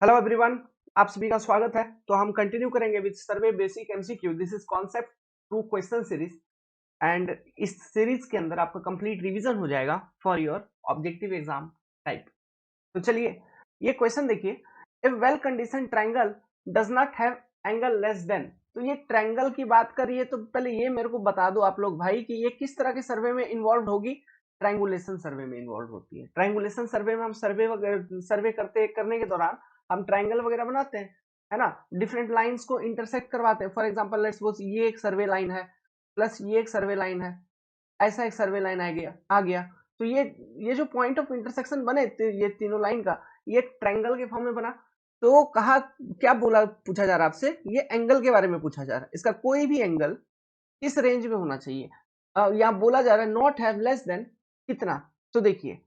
Hello everyone, आप सभी का स्वागत है। तो हम कंटिन्यू करेंगे with survey basic MCQ. This is concept to question series and इस सीरीज के अंदर आपका कंप्लीट रिवीजन हो जाएगा for your objective exam type. तो चलिए ये क्वेश्चन देखिए। A well condition triangle does not have angle less than. तो ये ट्रायंगल की बात करिए तो पहले ये मेरे को बता दो आप लोग भाई कि ये किस तरह के सर्वे में इन्वॉल्व होगी। ट्रायंगुलेशन सर्वे में इन्वॉल्व होती है। ट्रायंगुलेशन सर्वे में हम सर्वे करने के दौरान हम ट्रायंगल वगैरह बनाते हैं, है ना। डिफरेंट लाइंस को इंटरसेक्ट करवाते हैं। फॉर एग्जांपल लेट्स सपोज ये एक सर्वे लाइन है प्लस ये एक सर्वे लाइन है, ऐसा एक सर्वे लाइन आ गया। तो ये जो पॉइंट ऑफ इंटरसेक्शन बने ये तीनों लाइन का, ये ट्रायंगल के फॉर्म में बना। तो कहा क्या बोला, पूछा जा रहा है आपसे, ये एंगल के बारे में पूछा जा रहा है। इसका कोई भी एंगल इस रेंज में होना चाहिए। यहाँ बोला जा रहा है नॉट हैव लेस देन कितना। तो देखिए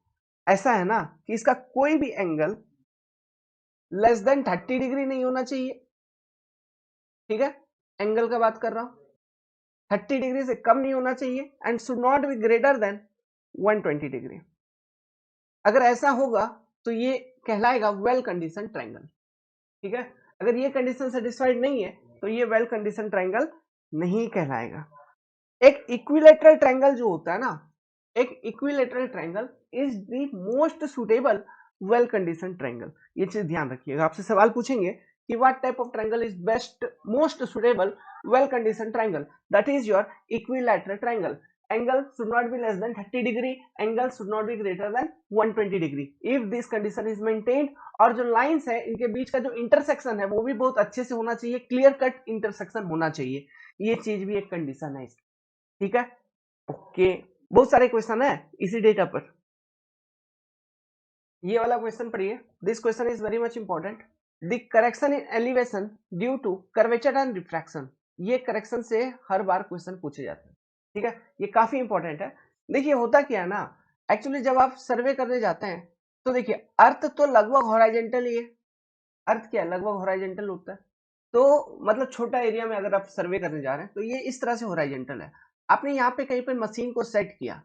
ऐसा है ना कि इसका कोई भी एंगल लेस देन 30 डिग्री नहीं होना चाहिए। ठीक है, एंगल का बात कर रहा हूं। 30 डिग्री से कम नहीं होना चाहिए and should not be greater than 120 degree. अगर ऐसा होगा तो ये कहलाएगा वेल कंडीशन ट्रायंगल। ठीक है, अगर ये कंडीशन सेटिस्फाइड नहीं है तो ये वेल कंडीशन ट्रायंगल नहीं कहलाएगा। एक इक्विलेटरल ट्रायंगल जो होता है ना, एक equilateral triangle is the most suitable well condition triangle. ये चीज ध्यान रखिएगा। आपसे सवाल पूछेंगे कि what type of triangle is best most suitable well condition triangle, that is your equilateral triangle. Angle should not be less than 30 degree, angle should not be greater than 120 degree if this condition is maintained। और जो lines है इनके बीच का जो intersection है वो भी बहुत अच्छे से होना चाहिए, क्लियर कट इंटरसेक्शन होना चाहिए। ये चीज भी एक कंडीशन है। ठीक है, ओके। बहुत सारे क्वेश्चन है इसी डेटा पर। ये वाला क्वेश्चन पढ़िए। This question is very much important. The correction in elevation due to curvature and refraction. ये करेक्शन से हर बार क्वेश्चन पूछे जाते हैं। ठीक है, ये काफी इंपॉर्टेंट है। देखिए होता क्या है ना, एक्चुअली जब आप सर्वे करने जाते हैं तो देखिए अर्थ तो लगभग हॉराइजेंटल ही है। अर्थ क्या है, लगभग हॉराइजेंटल होता है। तो मतलब छोटा एरिया में अगर आप सर्वे करने जा रहे हैं तो ये इस तरह से हॉराइजेंटल है। आपने यहाँ पे कहीं पे मशीन को सेट किया,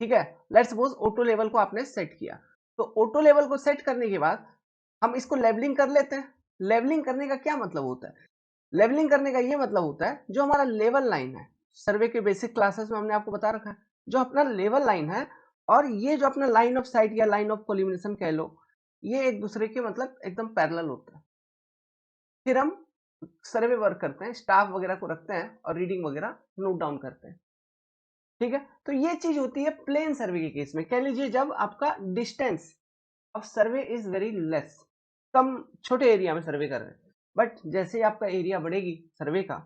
ठीक है, लेट्स सपोज ऑटो लेवल को आपने सेट किया। तो ऑटो लेवल को सेट करने के बाद हम इसको लेवलिंग कर लेते हैं। लेवलिंग करने का क्या मतलब होता है? लेवलिंग करने का ये मतलब होता है जो हमारा लेवल लाइन है, सर्वे के बेसिक क्लासेस में हमने आपको बता रखा है, जो अपना लेवल लाइन है और ये जो अपना लाइन ऑफ साइट या लाइन ऑफ कोलिमिनेशन कह लो, ये एक दूसरे के मतलब एकदम पैरेलल होता है। फिर हम सर्वे वर्क करते हैं, स्टाफ वगैरह को रखते हैं और रीडिंग वगैरह नोट डाउन करते हैं। ठीक है, तो ये चीज होती है प्लेन सर्वे के केस में। कह लीजिए जब आपका distance of survey is very less, कम छोटे एरिया में सर्वे कर रहे हैं। बट जैसे आपका एरिया बढ़ेगी सर्वे का,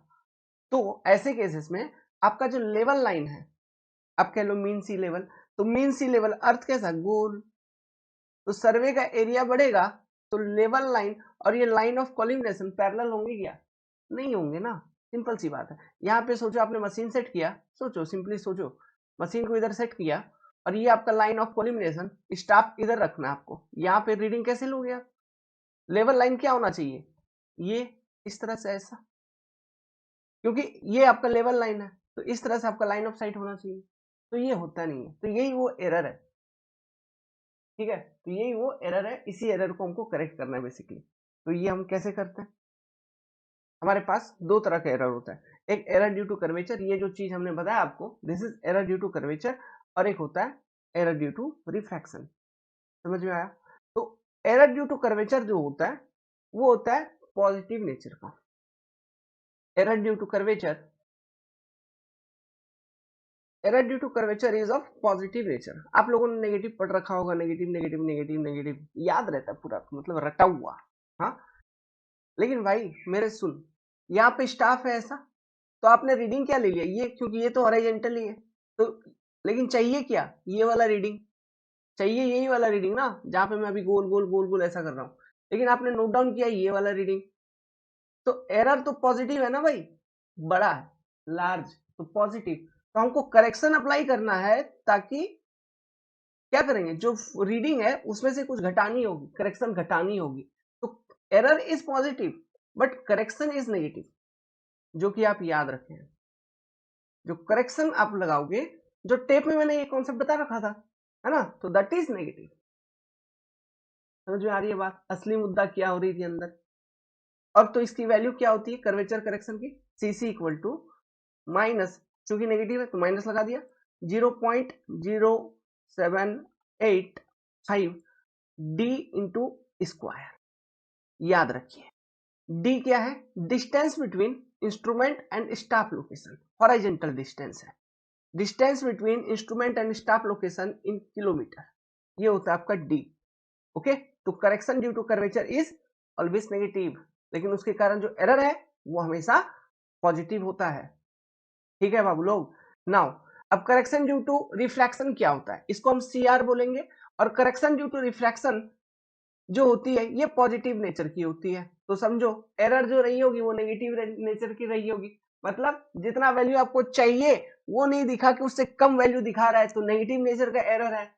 तो ऐसे केसेस में आपका जो लेवल लाइन है, आप कह लो मीन सी लेवल, तो मीन सी लेवल अर्थ कैसा गोल, तो सर्वे का एरिया बढ़ेगा तो लेवल लाइन और ये लाइन ऑफ कोलिमिनेशन पैरेलल होंगे क्या? नहीं होंगे ना। सिंपल सी बात है। यहाँ पे सोचो आपने मशीन सेट किया, सोचो सिंपली सोचो, मशीन को इधर सेट किया और ये आपका लाइन ऑफ कोलिमिनेशन, स्टाफ इधर रखना है आपको। यहाँ पे रीडिंग कैसे लोगे आप? लेवल लाइन क्या होना चाहिए? ये इस तरह से ऐसा, क्योंकि ये आपका लेवल लाइन है तो इस तरह से आपका लाइन ऑफ साइट होना चाहिए। तो ये होता नहीं है, तो यही वो एरर है। ठीक है, तो यही वो एरर है, इसी एरर को हमको करेक्ट करना है बेसिकली। तो ये हम कैसे करते हैं? हमारे पास दो तरह का एरर होता है। एक एरर ड्यू टू कर्वेचर, ये जो चीज हमने बताया आपको, this is error due to curvature. और एक होता है एरर ड्यू टू रिफ्रैक्शन। समझ में आया? तो एरर ड्यू टू कर्वेचर जो होता है वो होता है पॉजिटिव नेचर का। Error due to curvature, error due to curvature is of positive nature. आप लोगों ने नेगेटिव पढ़ रखा होगा, नेगेटिव नेगेटिव नेगेटिव नेगेटिव याद रहता है पूरा, मतलब रटा हुआ। हाँ, लेकिन भाई मेरे सुन, यहाँ पे स्टाफ है ऐसा, तो आपने रीडिंग क्या ले लिया ये, क्योंकि ये तो हॉरिजॉन्टल ही है। तो लेकिन चाहिए क्या? ये वाला रीडिंग चाहिए, यही वाला रीडिंग ना, जहां पे मैं अभी गोल गोल गोल गोल ऐसा कर रहा हूं। लेकिन आपने नोट डाउन किया ये वाला रीडिंग। तो एरर तो पॉजिटिव है ना भाई, बड़ा है, लार्ज, तो पॉजिटिव। तो हमको करेक्शन अप्लाई करना है, ताकि क्या करेंगे, जो रीडिंग है उसमें से कुछ घटानी होगी, करेक्शन घटानी होगी। तो error is positive but correction is negative, जो कि आप याद रखें। जो करेक्शन आप लगाओगे, जो टेप में मैंने ये कॉन्सेप्ट बता रखा था, है ना, तो दैट इज नेगेटिव। समझ में आ रही है बात? असली मुद्दा क्या हो रही थी अंदर। और तो इसकी वैल्यू क्या होती है कर्वेचर करेक्शन की, सीसी इक्वल टू माइनस, चूंकि नेगेटिव है तो माइनस लगा दिया, 0.0785 डी इंटू स्क्वायर। याद रखिए डी क्या है, distance between instrument and staff location, horizontal distance है, distance between instrument and staff location in kilometre, ये होता है आपका डी। ओके, तो correction due to curvature is always negative, लेकिन उसके कारण जो एरर है वो हमेशा पॉजिटिव होता है। ठीक है बाबू लोग। नाउ अब करेक्शन ड्यू टू रिफ्रैक्शन क्या होता है, इसको हम सी आर बोलेंगे। और करेक्शन ड्यू टू रिफ्रैक्शन जो होती है ये पॉजिटिव नेचर की होती है, तो समझो एरर जो रही होगी वो नेगेटिव नेचर की रही होगी, मतलब जितना वैल्यू आपको चाहिए वो नहीं दिखा कि उससे कम वैल्यू दिखा रहा है, तो नेगेटिव नेचर का एरर है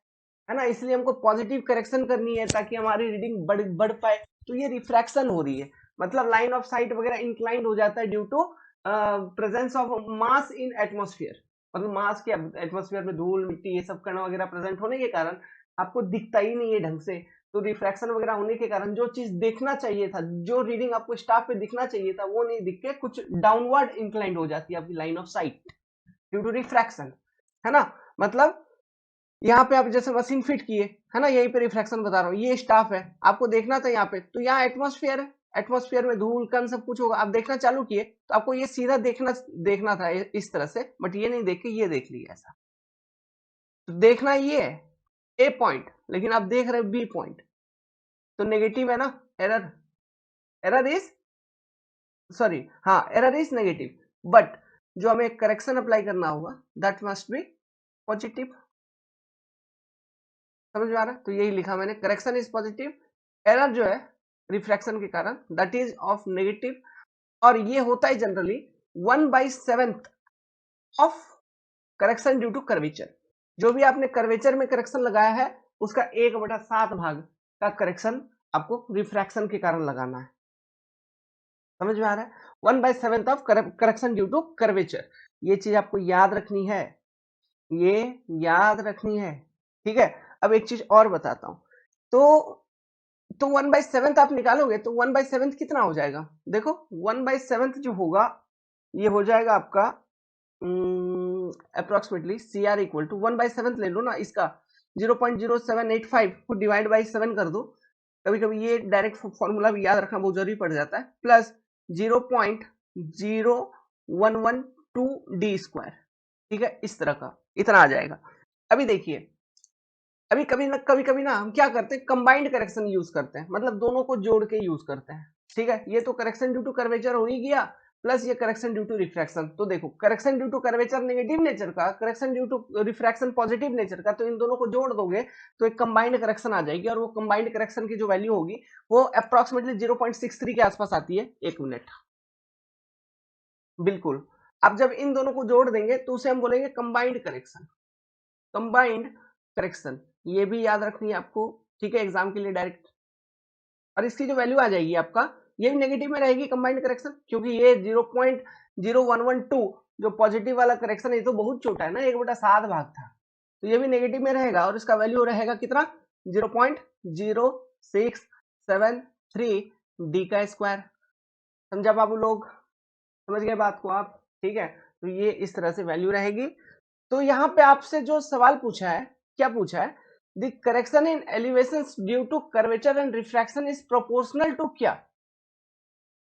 ना। इसलिए हमको पॉजिटिव करेक्शन करनी है ताकि हमारी रीडिंग बढ़ पाए। तो ये रिफ्रैक्शन हो रही है, मतलब लाइन ऑफ साइट वगैरह इंक्लाइंड हो जाता है due to presence of mass in atmosphere, मतलब मास के एटमॉस्फेयर में धूल मिट्टी ये सब कण वगैरह प्रेजेंट होने के कारण आपको दिखता ही नहीं है ढंग से। तो रिफ्रैक्शन वगैरह होने के कारण जो चीज देखना चाहिए था, जो रीडिंग आपको स्टाफ पे दिखना चाहिए था वो नहीं दिख के कुछ डाउनवर्ड इंक्लाइंड हो जाती है आपकी line of sight due to refraction, है ना। मतलब यहाँ पे आप जैसे मशीन फिट किए है ना, यहीं पे रिफ्लेक्शन बता रहा हूँ, ये स्टाफ है, आपको देखना था यहाँ पे, तो यहाँ एटमॉस्फेयर है, एटमॉस्फेयर में धूल कण सब कुछ होगा, आप देखना चालू किए तो आपको ये सीधा देखना था इस तरह से, बट ये नहीं देख के ये देख लिया ऐसा। तो देखना ये है ए पॉइंट, लेकिन आप देख रहे बी पॉइंट, तो नेगेटिव है ना एरर, एरर इज सॉरी हाँ एरर इज नेगेटिव, बट जो हमें करेक्शन अप्लाई करना होगा दैट मस्ट बी पॉजिटिव। समझ में आ रहा है? तो यही लिखा मैंने, करेक्शन इज पॉजिटिव, एरर जो है रिफ्रैक्शन के कारण दैट इज ऑफ नेगेटिव, और ये होता है generally 1/7 of correction due to curvature. जो भी आपने कर्वेचर में करेक्शन लगाया है उसका 1/7 भाग का करेक्शन आपको रिफ्रैक्शन के कारण लगाना है। समझ में आ रहा है? 1/7 of correction due to curvature, ये चीज आपको याद रखनी है, ये याद रखनी है। ठीक है, अब एक चीज और बताता हूं, तो 1/7 आप निकालोगे तो 1/7 कितना हो जाएगा, देखो 1/7 जो होगा ये हो जाएगा आपका approximately C R equal to 1/7 ले लो ना इसका, 0.0785 को डिवाइड बाई 7 कर दो, कभी कभी ये डायरेक्ट फॉर्मूला भी याद रखना बहुत जरूरी पड़ जाता है, प्लस 0.0112 डी स्क्वायर। ठीक है, इस तरह का इतना आ जाएगा। अभी देखिए, अभी कभी कभी ना हम क्या करते हैं, कंबाइंड करेक्शन यूज करते हैं, मतलब दोनों को जोड़ के यूज करते हैं। ठीक है, ये तो करेक्शन ड्यू टू कर्वेचर हो ही गया, प्लस ये करेक्शन ड्यू टू रिफ्रैक्शन। तो देखो correction due to curvature negative nature का, correction due to refraction positive nature का, तो इन दोनों को जोड़ दोगे तो एक कंबाइंड करेक्शन आ जाएगी, और वो कंबाइंड करेक्शन की जो वैल्यू होगी वो अप्रोक्सीमेटली 0.63 के आसपास आती है, एक मिनट। बिल्कुल, अब जब इन दोनों को जोड़ देंगे तो उसे हम बोलेंगे कंबाइंड करेक्शन, कंबाइंड करेक्शन, ये भी याद रखनी है आपको। ठीक है, एग्जाम के लिए डायरेक्ट, और इसकी जो वैल्यू आ जाएगी आपका, ये भी नेगेटिव में रहेगी कंबाइंड करेक्शन, क्योंकि ये 0.0112 जो पॉजिटिव वाला करेक्शन है ये तो बहुत छोटा है ना, 1/7 भाग था, तो ये भी नेगेटिव में रहेगा, और इसका वैल्यू रहेगा कितना, 0.0673 डी का स्क्वायर। समझा बाबू लोग? समझ गए बात को आप? ठीक है, तो ये इस तरह से वैल्यू रहेगी। तो यहाँ पे आपसे जो सवाल पूछा है, क्या पूछा है, the correction in elevation due to curvature and refraction is proportional to क्या,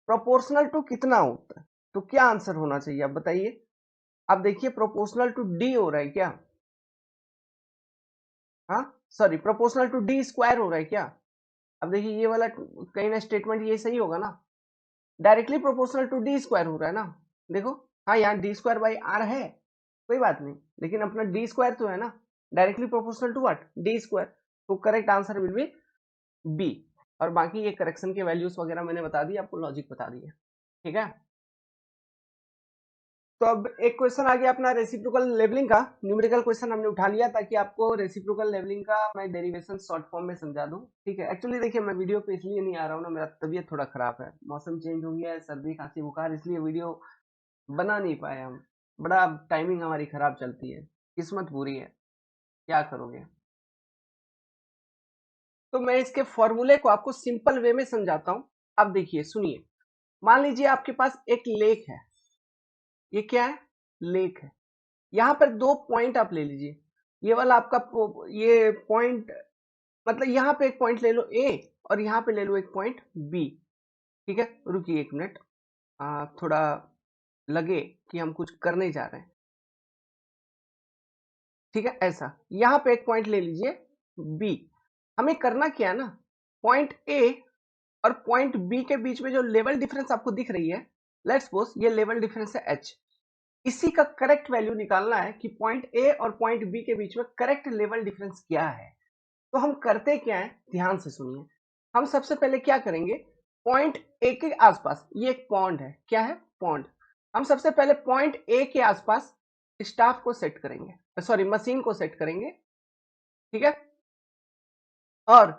प्रोपोर्शनल टू कितना होता है, तो क्या आंसर होना चाहिए आप बताइए। आप देखिए प्रोपोर्शनल टू डी हो रहा है क्या, हाँ sorry proportional to D square हो रहा है क्या। अब देखिए ये वाला कहीं ना स्टेटमेंट ये सही होगा ना, directly proportional to D square हो रहा है ना, देखो हाँ यहाँ डी स्क्वायर बाई आर है, कोई बात नहीं, लेकिन अपना डी स्क्वायर तो है ना, directly proportional to what, D square, तो correct answer will be B. और बाकी ये करेक्शन के वैल्यूज वगैरह मैंने बता दी आपको, लॉजिक बता दिया। ठीक है, तो अब एक क्वेश्चन आ गया अपना रेसिप्रोकल लेवलिंग का, न्यूमेरिकल क्वेश्चन हमने उठा लिया ताकि आपको रेसिप्रोकल लेवलिंग का मैं डेरिवेशन शॉर्ट फॉर्म में समझा दूं। ठीक है, एक्चुअली देखिए मैं वीडियो पे इसलिए नहीं आ रहा हूँ ना, मेरा तबीयत थोड़ा खराब है, मौसम चेंज हो गया है, सर्दी खांसी बुखार, इसलिए वीडियो बना नहीं पाए हम, बड़ा टाइमिंग हमारी खराब चलती है, किस्मत बुरी है, क्या करोगे। तो मैं इसके फॉर्मूले को आपको सिंपल वे में समझाता हूं। अब देखिए सुनिए, मान लीजिए आपके पास एक लेक है, ये क्या है, लेक है। यहाँ पर दो पॉइंट आप ले लीजिए, ये वाला आपका ये पॉइंट, मतलब यहाँ पे एक पॉइंट ले लो ए और यहाँ पे ले लो एक पॉइंट बी। ठीक है, रुकिए एक मिनट, थोड़ा लगे कि हम कुछ करने जा रहे हैं। ठीक है, ऐसा यहाँ पे एक पॉइंट ले लीजिए बी। हमें करना क्या है ना, पॉइंट ए और पॉइंट बी के बीच में जो लेवल डिफरेंस आपको दिख रही है, लेट्स सपोज ये लेवल डिफरेंस है एच। इसी का करेक्ट वैल्यू निकालना है कि पॉइंट ए और पॉइंट बी के बीच में करेक्ट लेवल डिफरेंस क्या है। तो हम करते क्या है, ध्यान से सुनिए। हम सबसे पहले क्या करेंगे, पॉइंट ए के आसपास, ये एक पॉन्ड है, क्या है, पॉन्ड। हम सबसे पहले पॉइंट ए के आसपास स्टाफ को सेट करेंगे, सॉरी मशीन को सेट करेंगे। ठीक है, और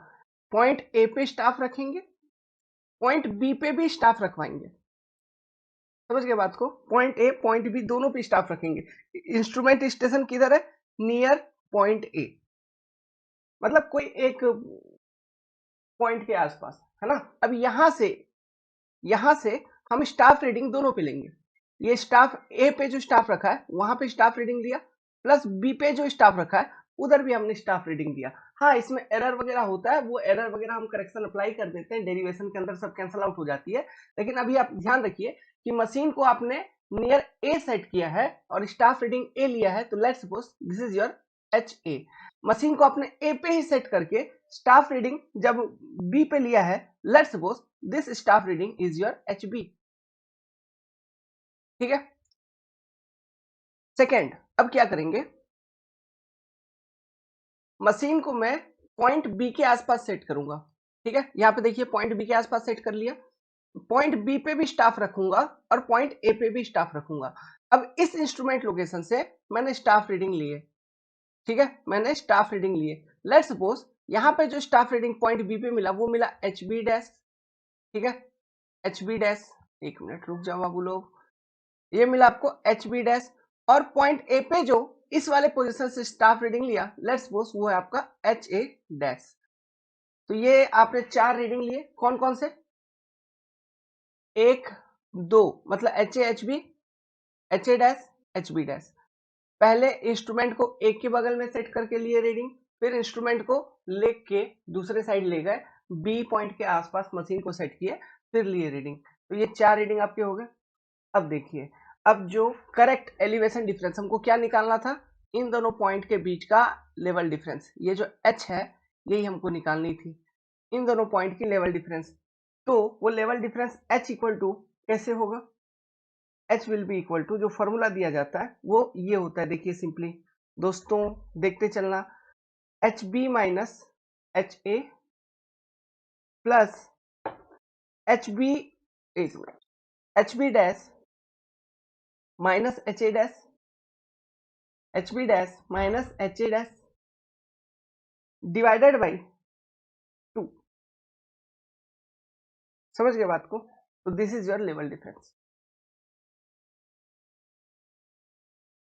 पॉइंट ए पे स्टाफ रखेंगे, पॉइंट बी पे भी स्टाफ रखवाएंगे। समझ गए बात को, पॉइंट ए पॉइंट बी दोनों पे स्टाफ रखेंगे। इंस्ट्रूमेंट स्टेशन किधर है, नियर पॉइंट ए, मतलब कोई एक पॉइंट के आसपास, है ना। अब यहां से हम स्टाफ रीडिंग दोनों पे लेंगे। ये स्टाफ ए पे जो स्टाफ रखा है वहां पे स्टाफ रीडिंग लिया, प्लस बी पे जो स्टाफ रखा है उधर भी हमने स्टाफ रीडिंग दिया। हाँ, इसमें एरर वगैरह होता है, वो एरर वगैरह हम करेक्शन अप्लाई कर देते हैं, डेरिवेशन के अंदर सब कैंसल आउट हो जाती है। लेकिन अभी आप ध्यान रखिए कि मशीन को आपने नियर ए सेट किया है और स्टाफ रीडिंग ए लिया है, तो let's suppose this is your H A. Machine को आपने ए पे ही सेट करके स्टाफ रीडिंग जब बी पे लिया है, let's suppose this staff reading is your H B. ठीक है, सेकेंड, अब क्या करेंगे, मशीन को मैं पॉइंट बी के आसपास सेट करूंगा। ठीक है, यहां पे देखिए पॉइंट बी के आसपास सेट कर लिया, पॉइंट बी पे भी स्टाफ रखूंगा और पॉइंट ए पे भी स्टाफ रखूंगा। अब इस इंस्ट्रूमेंट लोकेशन से मैंने स्टाफ रीडिंग लिए। ठीक है, मैंने स्टाफ रीडिंग लिए, लेट्स सपोज यहां पे जो स्टाफ रीडिंग पॉइंट बी पे मिला वो मिला एच बी डैश। ठीक है, एच बी डैश, एक मिनट रुक जाओ बाबू लोग, ये मिला आपको एच बी डैश। और पॉइंट ए पे जो इस वाले पोजीशन से स्टाफ रीडिंग लिया, लेट्स सपोज वो है आपका एच ए डैश। तो ये आपने चार रीडिंग लिए, कौन कौन से, एक दो, मतलब H B, H A dash, H B dash. पहले इंस्ट्रूमेंट को एक के बगल में सेट करके लिए रीडिंग, फिर इंस्ट्रूमेंट को लेग के दूसरे साइड ले गए, बी पॉइंट के आसपास मशीन को सेट किए, फिर लिए रीडिंग। तो ये चार रीडिंग आपके हो गए। अब देखिए, अब जो करेक्ट एलिवेशन डिफरेंस हमको क्या निकालना था, इन दोनों पॉइंट के बीच का लेवल डिफरेंस, ये जो एच है यही हमको निकालनी थी, इन दोनों पॉइंट की लेवल डिफरेंस। तो वो level difference H equal to कैसे होगा, H will be equal to, जो फॉर्मूला दिया जाता है वो ये होता है, देखिए सिंपली दोस्तों देखते चलना, H B minus H A plus H B, एक minute, H B dash minus H A dash, H B dash minus H A dash divided by 2। समझ गए बात को, तो this is your level difference.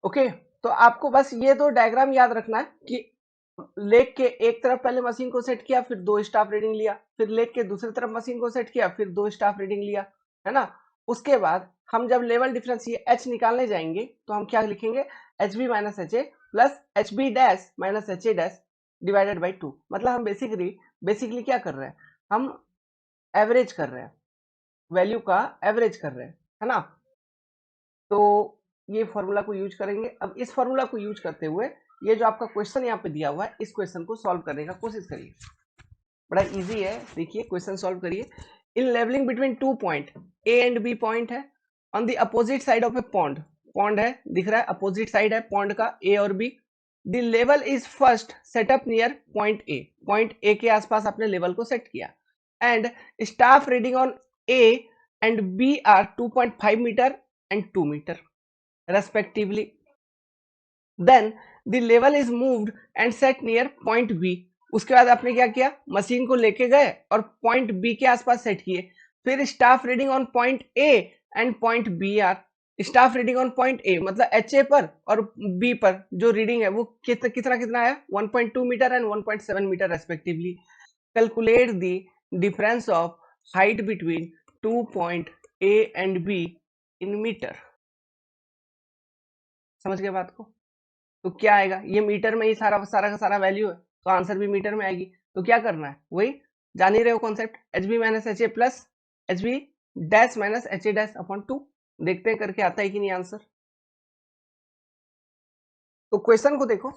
Okay, तो आपको बस ये दो डायग्राम याद रखना है कि लेग के एक तरफ पहले मशीन को सेट किया, फिर दो स्टाफ रीडिंग लिया, फिर लेग के दूसरी तरफ मशीन को सेट किया, फिर दो स्टाफ रीडिंग लिया, है ना। उसके बाद हम जब लेवल डिफरेंस ये एच निकालने जाएंगे तो हम क्या लिखेंगे, H B minus H A plus H B dash minus H A dash divided by 2। मतलब हम बेसिकली क्या कर रहे हैं, हम एवरेज कर रहे हैं, वैल्यू का एवरेज कर रहे हैं, है ना। तो ये फॉर्मूला को यूज करेंगे। अब इस फॉर्मूला को यूज करते हुए ये जो आपका क्वेश्चन यहाँ पे दिया हुआ है, इस क्वेश्चन को सॉल्व करने का कोशिश करिए। बड़ा इजी है, देखिए क्वेश्चन सॉल्व करिए। In levelling between two point, A and B point है, on the opposite side of a pond, pond है दिख रहा है, अपोजिट साइड है पॉन्ड का ए और B. The level is first set up near point A, point A के आसपास आपने लेवल को सेट किया, and staff reading on A and B are 2.5 metre and 2 metre respectively. Then the level is moved and set near point B. उसके बाद आपने क्या किया, मशीन को लेके गए और पॉइंट बी के आसपास सेट किए, फिर staff reading on point A and point B are. Staff reading on point A मतलब एच ए पर और बी पर जो रीडिंग है वो कितना कितना आया, 1.2 metre and 1.7 metre respectively. Calculate the difference of height between 2 point A and B in metre. समझ गए बात को? तो क्या आएगा, ये मीटर में ही सारा सारा का सारा वैल्यू है, तो आंसर भी मीटर में आएगी। तो क्या करना है, वही जान ही रहे हो concept, H B minus H A plus H B dash minus H A dash upon 2। देखते हैं करके आता है कि नहीं आंसर। तो क्वेश्चन को देखो,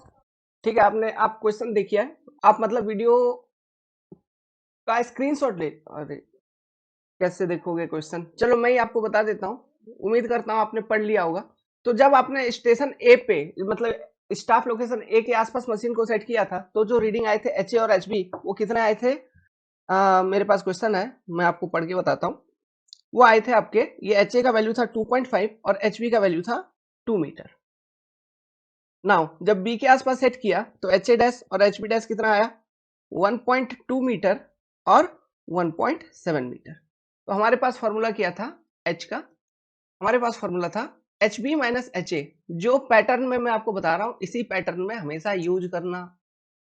ठीक है, आप क्वेश्चन देखिए, आप मतलब वीडियो का स्क्रीनशॉट ले, अरे कैसे देखोगे क्वेश्चन, चलो मैं ही आपको बता देता हूँ, उम्मीद करता हूँ आपने पढ़ लिया होगा। तो जब आपने स्टेशन ए पे मतलब स्टाफ लोकेशन ए के आसपास मशीन को सेट किया था, तो जो रीडिंग आए थे एच ए और एच बी वो कितने आए थे? मेरे पास क्वेश्चन है, मैं आपको पढ़ के बताता हूँ। वो आए थे आपके, ये एच ए का वैल्यू था 2.5 और एच बी का वैल्यू था 2 मीटर। नाउ जब बी के आसपास सेट किया तो एच ए डैश और एच बी डैश कितना आया? 1.2 मीटर और 1.7 मीटर। तो हमारे पास फॉर्मूला क्या था एच का? हमारे पास फॉर्मूला था H B minus H A. जो पैटर्न में मैं आपको बता रहा हूं इसी पैटर्न में हमेशा यूज करना।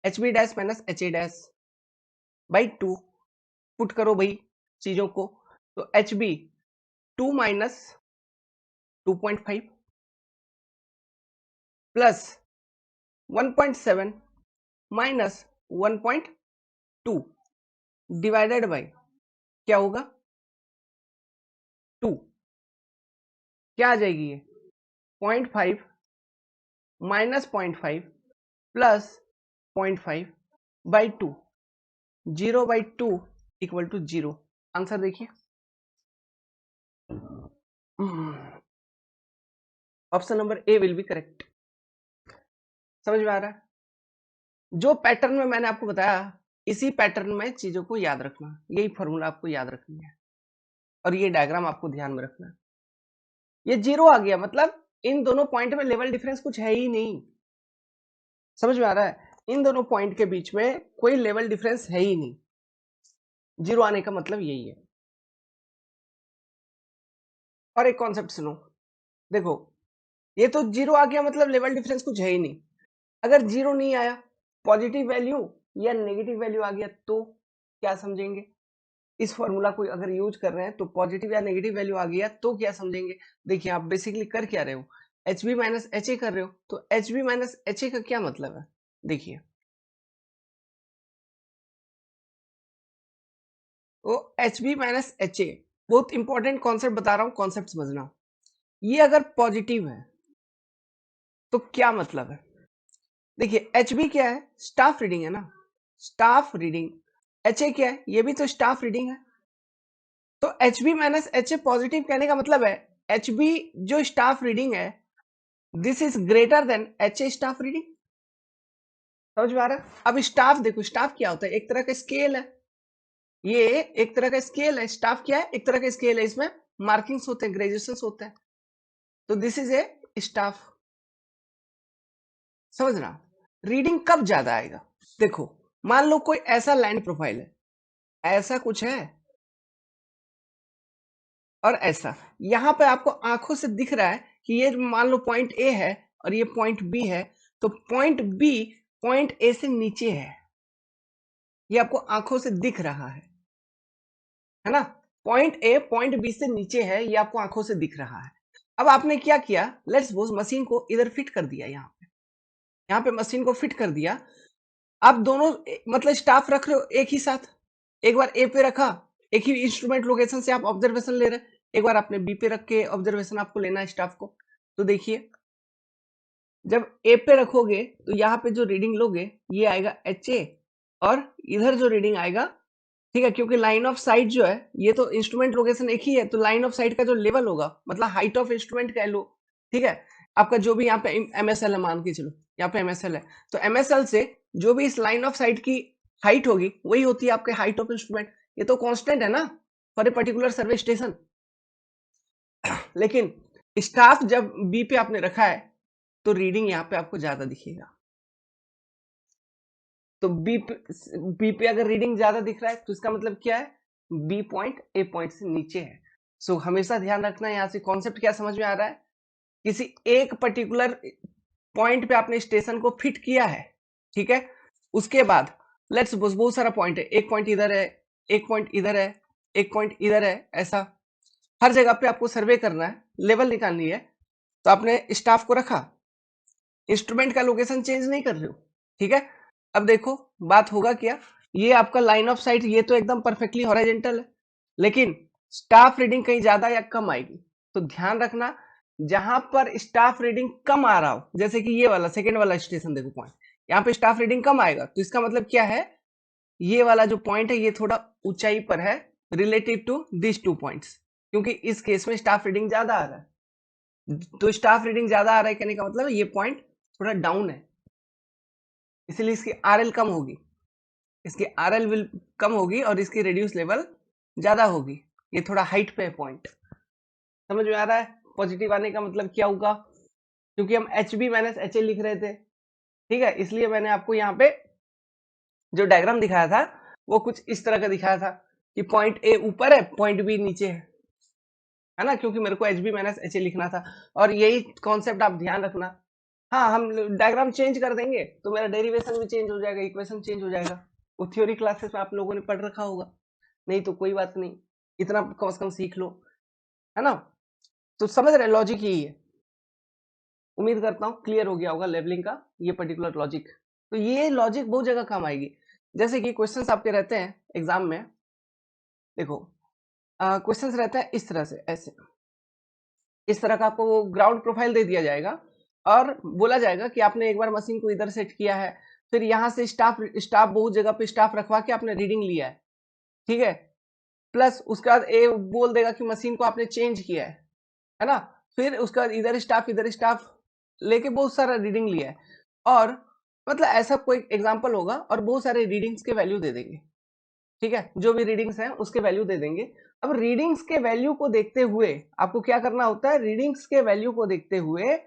H B dash minus H A dash by 2 put करो भाई चीजों को। तो H B 2 minus 2.5 plus 1.7 minus 1.2 divided by क्या होगा 2। क्या आ जाएगी ये 0.5 minus 0.5 plus 0.5 by 2, 0 by 2 equal to 0। Answer देखिए, option number A will be correct. समझ में आ रहा है? जो पैटर्न में मैंने आपको बताया इसी पैटर्न में चीजों को याद रखना, यही फॉर्मूला आपको याद रखनी है और ये डायग्राम आपको ध्यान में रखना है। ये 0 आ गया मतलब इन दोनों पॉइंट में लेवल डिफरेंस कुछ है ही नहीं। समझ में आ रहा है? इन दोनों पॉइंट के बीच में कोई लेवल डिफरेंस है ही नहीं। 0 आने का मतलब यही है। और एक कॉन्सेप्ट सुनो, देखो ये तो 0 आ गया मतलब लेवल डिफरेंस कुछ है ही नहीं। अगर 0 नहीं आया, पॉजिटिव वैल्यू या नेगेटिव वैल्यू आ गया तो क्या समझेंगे? इस फॉर्मूला को अगर यूज कर रहे हैं तो पॉजिटिव या नेगेटिव वैल्यू आ गया तो क्या समझेंगे? देखिए आप बेसिकली कर क्या रहे हो, H B minus H A कर रहे हो। तो H B minus H A का क्या मतलब है? देखिए वो H B minus H A, बहुत इंपॉर्टेंट कॉन्सेप्ट बता रहा हूं, कॉन्सेप्ट समझना। ये अगर पॉजिटिव है तो क्या मतलब है? देखिए एच बी क्या है? स्टाफ रीडिंग है ना, स्टाफ रीडिंग। एच ए क्या है? ये भी तो स्टाफ रीडिंग है। तो H B minus H A positive कहने का मतलब है एच बी जो स्टाफ रीडिंग है this is greater than H A staff reading. समझ में आ रहा है? अब स्टाफ देखो, स्टाफ क्या होता है? एक तरह का स्केल है, ये एक तरह का स्केल है। स्टाफ क्या है? एक तरह का स्केल है, इसमें मार्किंग्स होते हैं, ग्रेजुएशन होते हैं। तो दिस इज ए स्टाफ। समझना, रीडिंग कब ज्यादा आएगा? देखो मान लो कोई ऐसा लैंड प्रोफाइल है, ऐसा कुछ है और ऐसा, यहां पे आपको आंखों से दिख रहा है कि ये मान लो पॉइंट ए है और ये पॉइंट बी है। तो पॉइंट बी पॉइंट ए से नीचे है, ये आपको आंखों से दिख रहा है ना? पॉइंट ए पॉइंट बी से नीचे है, ये आपको आंखों से दिख रहा है। अब आपने क्या किया, लेट्स सपोज मशीन को इधर फिट कर दिया, यहाँ पे मशीन को फिट कर दिया। आप दोनों मतलब स्टाफ रख रहे हो एक ही साथ, एक बार ए पे रखा, एक ही इंस्ट्रूमेंट लोकेशन से आप ऑब्जर्वेशन ले रहे हैं, एक बार आपने बी पे रख के ऑब्जर्वेशन आपको लेना है स्टाफ को। तो देखिए जब ए पे रखोगे तो यहाँ पे जो रीडिंग लोगे ये आएगा एच ए, और इधर जो रीडिंग आएगा, ठीक है, क्योंकि लाइन ऑफ साइट जो है ये तो इंस्ट्रूमेंट लोकेशन एक ही है, तो लाइन ऑफ साइट का जो लेवल होगा मतलब हाइट ऑफ इंस्ट्रूमेंट कह लो, ठीक है, आपका जो भी यहाँ पे एमएसएल है, मान के चलो यहाँ पे एमएसएल है, तो एमएसएल से जो भी इस लाइन ऑफ साइट की हाइट होगी वही होती है आपके हाइट ऑफ इंस्ट्रूमेंट। ये तो कांस्टेंट है ना for a particular survey station. लेकिन स्टाफ जब बी पे आपने रखा है तो रीडिंग यहाँ पे आपको ज्यादा दिखेगा। तो बी पे अगर रीडिंग ज्यादा दिख रहा है तो इसका मतलब क्या है, बी पॉइंट ए पॉइंट से नीचे है। सो हमेशा ध्यान रखना, यहाँ से कॉन्सेप्ट क्या समझ में आ रहा है, किसी एक पर्टिकुलर पॉइंट पे आपने स्टेशन को फिट किया है, ठीक है, उसके बाद लेट्स सपोज बहुत सारा पॉइंट है, एक पॉइंट इधर है, एक पॉइंट इधर है, एक पॉइंट इधर है, ऐसा हर जगह पे आपको सर्वे करना है, लेवल निकालनी है। तो आपने स्टाफ को रखा, इंस्ट्रूमेंट का लोकेशन चेंज नहीं कर रहे हो, ठीक है। अब देखो बात होगा क्या, ये आपका लाइन ऑफ साइट ये तो एकदम परफेक्टली हॉरिजॉन्टल है, लेकिन स्टाफ रीडिंग कहीं ज्यादा या कम आएगी। तो ध्यान रखना, जहां पर स्टाफ रीडिंग कम आ रहा हो, जैसे कि ये वाला सेकंड वाला स्टेशन देखो पॉइंट, यहाँ पे स्टाफ रीडिंग कम आएगा, तो इसका मतलब क्या है, ये वाला जो पॉइंट है ये थोड़ा ऊंचाई पर है रिलेटिव टू दिस 2 पॉइंट्स, क्योंकि इस केस में स्टाफ रीडिंग ज्यादा आ रहा है। तो स्टाफ रीडिंग ज्यादा आ रहा है कहने का मतलब ये पॉइंट थोड़ा डाउन है, इसलिए इसकी आरएल कम होगी, इसकी आरएल विल कम होगी और इसकी रेड्यूस लेवल ज्यादा होगी। ये थोड़ा हाइट पे है पॉइंट, समझ में आ रहा है। पॉजिटिव आने का मतलब क्या होगा, क्योंकि हम H B minus H A लिख रहे थे, ठीक है, इसलिए मैंने आपको यहाँ पे जो डायग्राम दिखाया था वो कुछ इस तरह का दिखाया था कि पॉइंट ए ऊपर है, पॉइंट बी नीचे है ना, क्योंकि मेरे को H B minus H A लिखना था। और यही कॉन्सेप्ट आप ध्यान रखना। हाँ, हम डायग्राम चेंज कर देंगे तो मेरा डेरिवेशन भी चेंज हो जाएगा, इक्वेशन चेंज हो जाएगा। वो थ्योरी क्लासेस में आप लोगों ने पढ़ रखा होगा, नहीं तो कोई बात नहीं, इतना कम से कम सीख लो, है ना। तो समझ रहे, लॉजिक यही है। उम्मीद करता हूँ क्लियर हो गया होगा लेवलिंग का ये पर्टिकुलर लॉजिक। तो ये लॉजिक बहुत जगह काम आएगी, जैसे कि क्वेश्चंस आपके रहते हैं एग्जाम में, देखो क्वेश्चंस रहता है इस तरह से, ऐसे इस तरह का आपको ग्राउंड प्रोफाइल दे दिया जाएगा और बोला जाएगा कि आपने एक बार मशीन को इधर सेट किया है, फिर यहाँ से स्टाफ स्टाफ बहुत जगह पे स्टाफ रखवा के आपने रीडिंग लिया है, ठीक है। प्लस उसके बाद ए बोल देगा कि मशीन को आपने चेंज किया है ना। फिर उसके बाद इधर स्टाफ लेके बहुत सारा रीडिंग लिया है, और मतलब ऐसा कोई एग्जांपल होगा और बहुत सारे रीडिंग्स के वैल्यू दे देंगे, ठीक है, जो भी रीडिंग्स हैं उसके वैल्यू दे देंगे। अब रीडिंग्स के वैल्यू को देखते हुए आपको क्या करना होता है, रीडिंग्स के वैल्यू को देखते हुए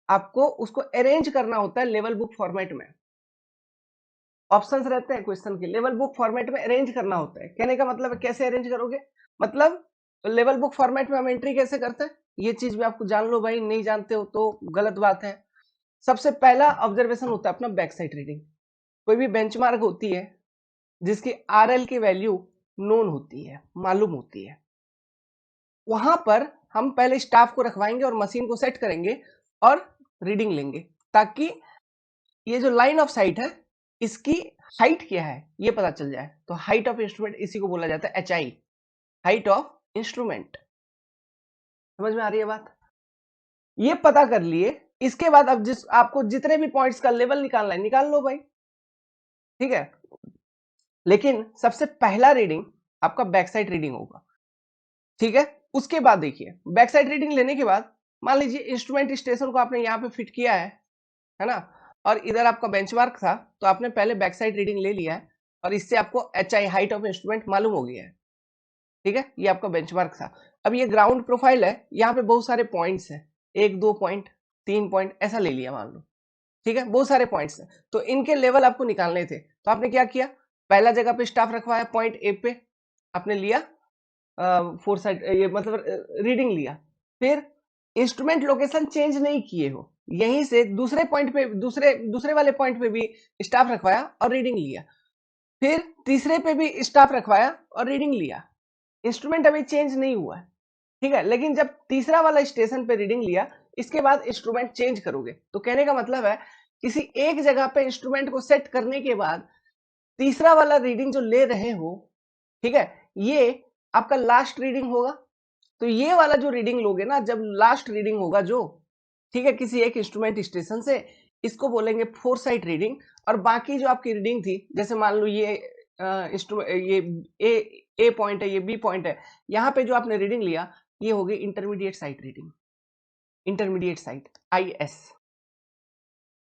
आपको उसको अरेंज करना होता है लेवल बुक फॉर्मेट में। ऑप्शंस रहते हैं क्वेश्चन के, लेवल बुक फॉर्मेट में अरेंज करना होता है। कहने का मतलब है कैसे अरेंज करोगे, मतलब लेवल बुक फॉर्मेट में हम एंट्री कैसे करते हैं, ये चीज भी आपको जान लो भाई, नहीं जानते हो तो गलत बात है। सबसे पहला ऑब्जर्वेशन होता है अपना बैक साइड रीडिंग। कोई भी बेंचमार्क होती है जिसकी आरएल की वैल्यू नोन होती है, मालूम होती है, वहां पर हम पहले स्टाफ को रखवाएंगे और मशीन को सेट करेंगे और रीडिंग लेंगे, ताकि ये जो लाइन ऑफ साइट है इसकी हाइट क्या है ये पता चल जाए। तो हाइट ऑफ इंस्ट्रूमेंट इसी को बोला जाता है H I, height of instrument. समझ में आ रही है बात, ये पता कर लिए। इसके बाद अब जिस आपको जितने भी पॉइंट्स का लेवल निकालना है निकाल लो भाई, ठीक है। लेकिन सबसे पहला रीडिंग आपका बैक साइड रीडिंग होगा, ठीक है। उसके बाद देखिए बैक साइड रीडिंग लेने के बाद मान लीजिए इंस्ट्रूमेंट स्टेशन को आपने यहाँ पे फिट किया है ना, और इधर आपका बेंचमार्क था, तो आपने पहले बैक साइड रीडिंग ले लिया है और इससे आपको H I height of instrument मालूम हो गया है, ठीक है। ये आपका बेंचमार्क था। अब ये ग्राउंड प्रोफाइल है, यहाँ पे बहुत सारे पॉइंट्स हैं, 1 2 पॉइंट 3 पॉइंट ऐसा ले लिया मान लो, ठीक है, बहुत सारे पॉइंट्स हैं, तो इनके लेवल आपको निकालने थे। तो आपने क्या किया, पहला जगह पे स्टाफ रखवाया पॉइंट ए पे, आपने लिया फोर साइड ये मतलब रीडिंग लिया। फिर इंस्ट्रूमेंट लोकेशन चेंज नहीं किए हो, यहीं से दूसरे पॉइंट पे दूसरे वाले पॉइंट पे भी स्टाफ रखवाया और रीडिंग लिया। फिर तीसरे पे भी स्टाफ रखवाया और रीडिंग लिया। इंस्ट्रूमेंट अभी चेंज नहीं हुआ है, ठीक है, लेकिन जब तीसरा वाला स्टेशन पे रीडिंग लिया इसके बाद इंस्ट्रूमेंट चेंज करोगे। तो कहने का मतलब है किसी एक जगह पे इंस्ट्रूमेंट को सेट करने के बाद तीसरा वाला रीडिंग जो ले रहे हो, ठीक है, ये आपका लास्ट रीडिंग होगा। तो ये वाला जो रीडिंग लोगे ना, जब लास्ट रीडिंग होगा जो, ठीक है, किसी एक इंस्ट्रूमेंट स्टेशन से, इसको बोलेंगे फोर साइट रीडिंग। और बाकी जो आपकी रीडिंग थी, जैसे मान लो ये ये ए पॉइंट है, ये बी पॉइंट है, यहाँ पे जो आपने रीडिंग लिया ये होगी intermediate sight reading, intermediate sight IS।